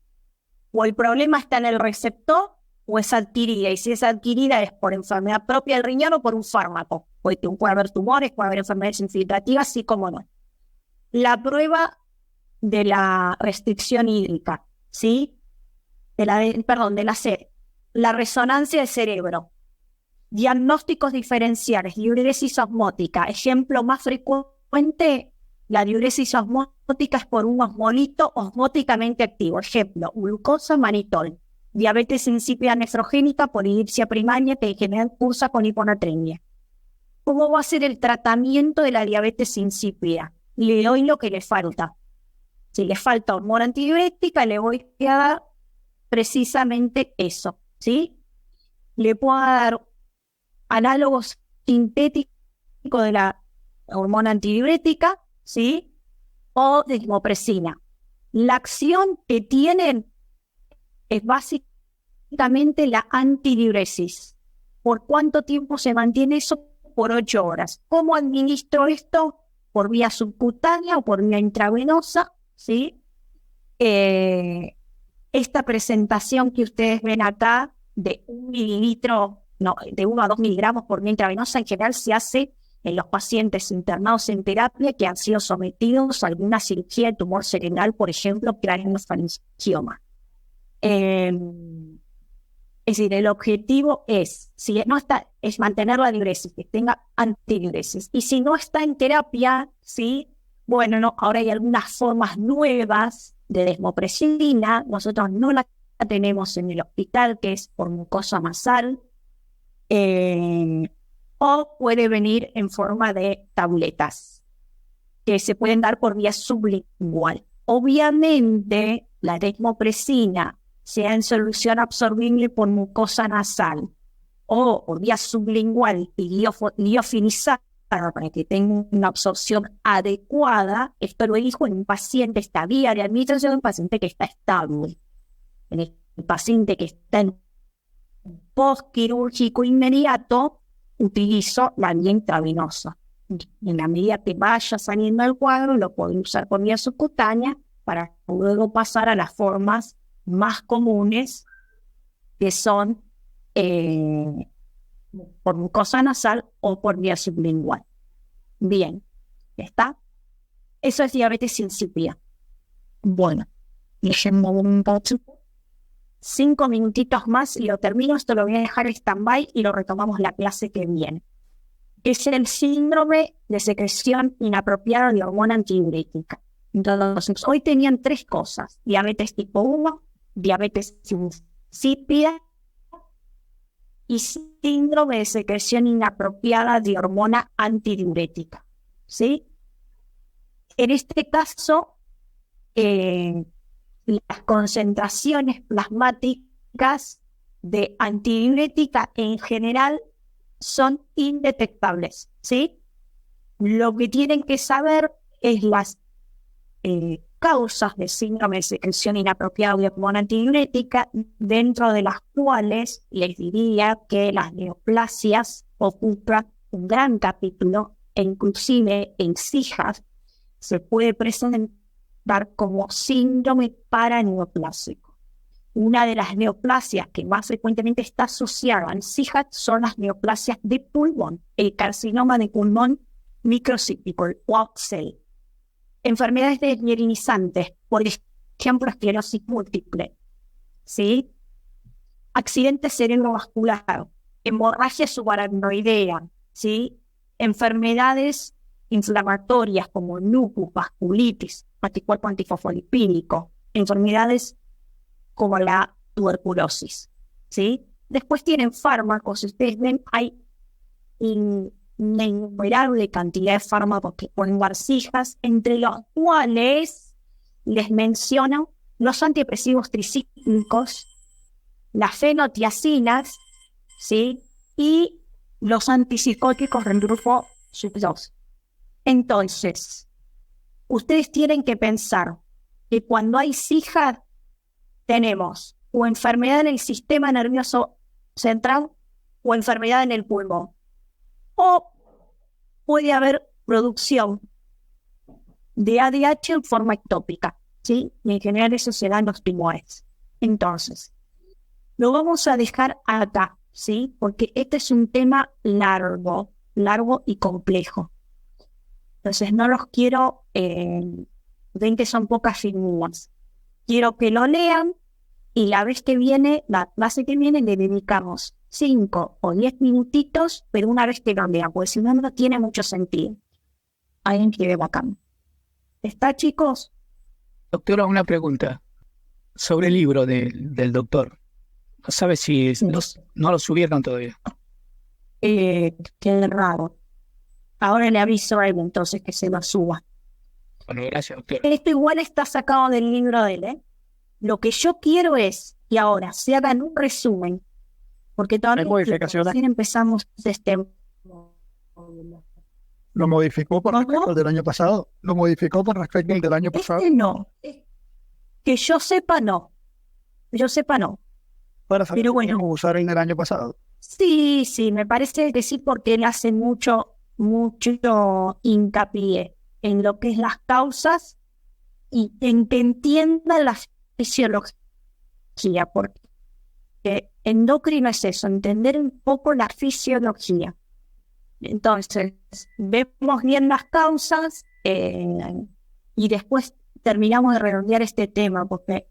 O el problema está en el receptor o es adquirida. Y si es adquirida es por enfermedad propia del riñón o por un fármaco. Puede haber tumores, puede haber enfermedades infiltrativas, sí como no. La prueba de la restricción hídrica, ¿sí? De la sed. La resonancia del cerebro. Diagnósticos diferenciales. Diuresis osmótica. Ejemplo más frecuente. La diuresis osmótica es por un osmolito osmóticamente activo. Ejemplo, glucosa, manitol. Diabetes insípida nefrogénica, polidipsia primaria, que en general cursa con hiponatremia. ¿Cómo va a ser el tratamiento de la diabetes insípida? Le doy lo que le falta. Si le falta hormona antidiurética, le voy a dar precisamente eso, ¿sí? Le puedo dar análogos sintéticos de la hormona antidiurética, ¿sí? O desmopresina. La acción que tienen es básicamente la antidiuresis. ¿Por cuánto tiempo se mantiene eso? Por 8 horas. ¿Cómo administro esto? Por vía subcutánea o por vía intravenosa, ¿sí? Esta presentación que ustedes ven acá de 1 mililitro, no, de 1 a 2 miligramos por vía intravenosa, en general se hace en los pacientes internados en terapia que han sido sometidos a alguna cirugía de tumor cerebral, por ejemplo, craneofaringioma. Es decir, el objetivo es, si no está, es mantener la diuresis, que tenga antidiuresis. Y si no está en terapia, ¿sí? Bueno, no, ahora hay algunas formas nuevas de desmopresina. Nosotros no la tenemos en el hospital, que es por mucosa nasal. O puede venir en forma de tabletas, que se pueden dar por vía sublingual. Obviamente, la desmopresina, sea en solución absorbible por mucosa nasal o por vía sublingual y liofilizada para que tenga una absorción adecuada, esto lo elijo en un paciente, esta vía de administración, en un paciente que está estable. En el paciente que está en postquirúrgico inmediato, utilizo la vía intravenosa. En la medida que vaya saliendo el cuadro, lo puedo usar por vía subcutánea para luego pasar a las formas más comunes, que son por mucosa nasal o por vía sublingual. Bien, ¿ya está? Eso es diabetes insípida. Bueno, déjenme un 5 minutitos más y lo termino. Esto lo voy a dejar en stand-by y lo retomamos la clase que viene. Es el síndrome de secreción inapropiada de hormona antidiurética. Entonces, hoy tenían 3 cosas: diabetes tipo 1, diabetes insípida y síndrome de secreción inapropiada de hormona antidiurética, ¿sí? En este caso, las concentraciones plasmáticas de antidiurética en general son indetectables. ¿sí? Lo que tienen que saber es las causas de síndrome de secreción inapropiada de hormona antidiurética, dentro de las cuales les diría que las neoplasias ocupan un gran capítulo, e inclusive en hijas se puede presentar como síndrome paraneoplásico. Una de las neoplasias que más frecuentemente está asociada en SIHAT son las neoplasias de pulmón, el carcinoma de pulmón microcíclico, el WAP-cell. Enfermedades desmielinizantes, por ejemplo, esclerosis múltiple, ¿sí? Accidente cerebrovascular, hemorragia subaracnoidea, ¿sí? Enfermedades inflamatorias como lupus, vasculitis, anticuerpo antifosfolipídico, enfermedades como la tuberculosis, ¿sí? Después tienen fármacos, ustedes ven, hay una innumerable cantidad de fármacos que pueden dar hijas, entre los cuales les menciono los antidepresivos tricíclicos, las fenotiacinas, ¿sí? Y los antipsicóticos del grupo SUB2. Entonces, ustedes tienen que pensar que cuando hay SIHA tenemos o enfermedad en el sistema nervioso central o enfermedad en el pulmón. O puede haber producción de ADH en forma ectópica, ¿sí? Y en general eso se da en los tumores. Entonces, lo vamos a dejar acá, ¿sí? Porque este es un tema largo y complejo. Entonces no los quiero, ven que son pocas figuras. Quiero que lo lean y la clase que viene le dedicamos 5 o 10 minutitos, pero una vez que lo lean, porque si no, no tiene mucho sentido. Alguien quiere bacán. ¿Está, chicos?
Doctora, una pregunta sobre el libro del doctor. No sabe si no lo subieron todavía.
Qué raro. Ahora le aviso a él entonces que se lo suba.
Bueno, gracias, doctor.
Esto igual está sacado del libro de él, ¿eh? Lo que yo quiero es que ahora se hagan un resumen, porque todavía recién empezamos
¿Lo modificó con respecto al del año pasado? ¿Lo modificó con respecto al del año pasado?
No. Que yo sepa, no.
Para saber
Pero bueno.
cómo usar el del año pasado.
Sí, me parece que sí, porque él hace mucho hincapié en lo que es las causas y en que entienda la fisiología, porque endocrino es eso, entender un poco la fisiología. Entonces, vemos bien las causas y después terminamos de redondear este tema, porque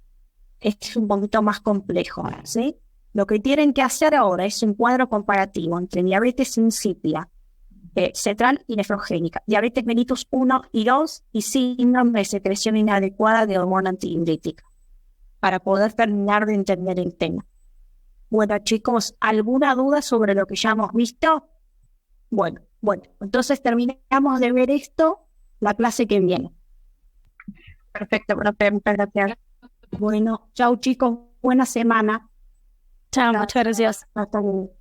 es un poquito más complejo, ¿sí? Lo que tienen que hacer ahora es un cuadro comparativo entre diabetes insípida, central y nefrogénica, diabetes mellitus 1 y 2 y síndrome de secreción inadecuada de hormona antidiurética, para poder terminar de entender el tema. Bueno, chicos, ¿alguna duda sobre lo que ya hemos visto? Bueno, entonces terminamos de ver esto la clase que viene.
Perfecto, profe, muchas gracias.
Bueno, chau chicos, buena semana.
Chao, muchas gracias.
Hasta luego.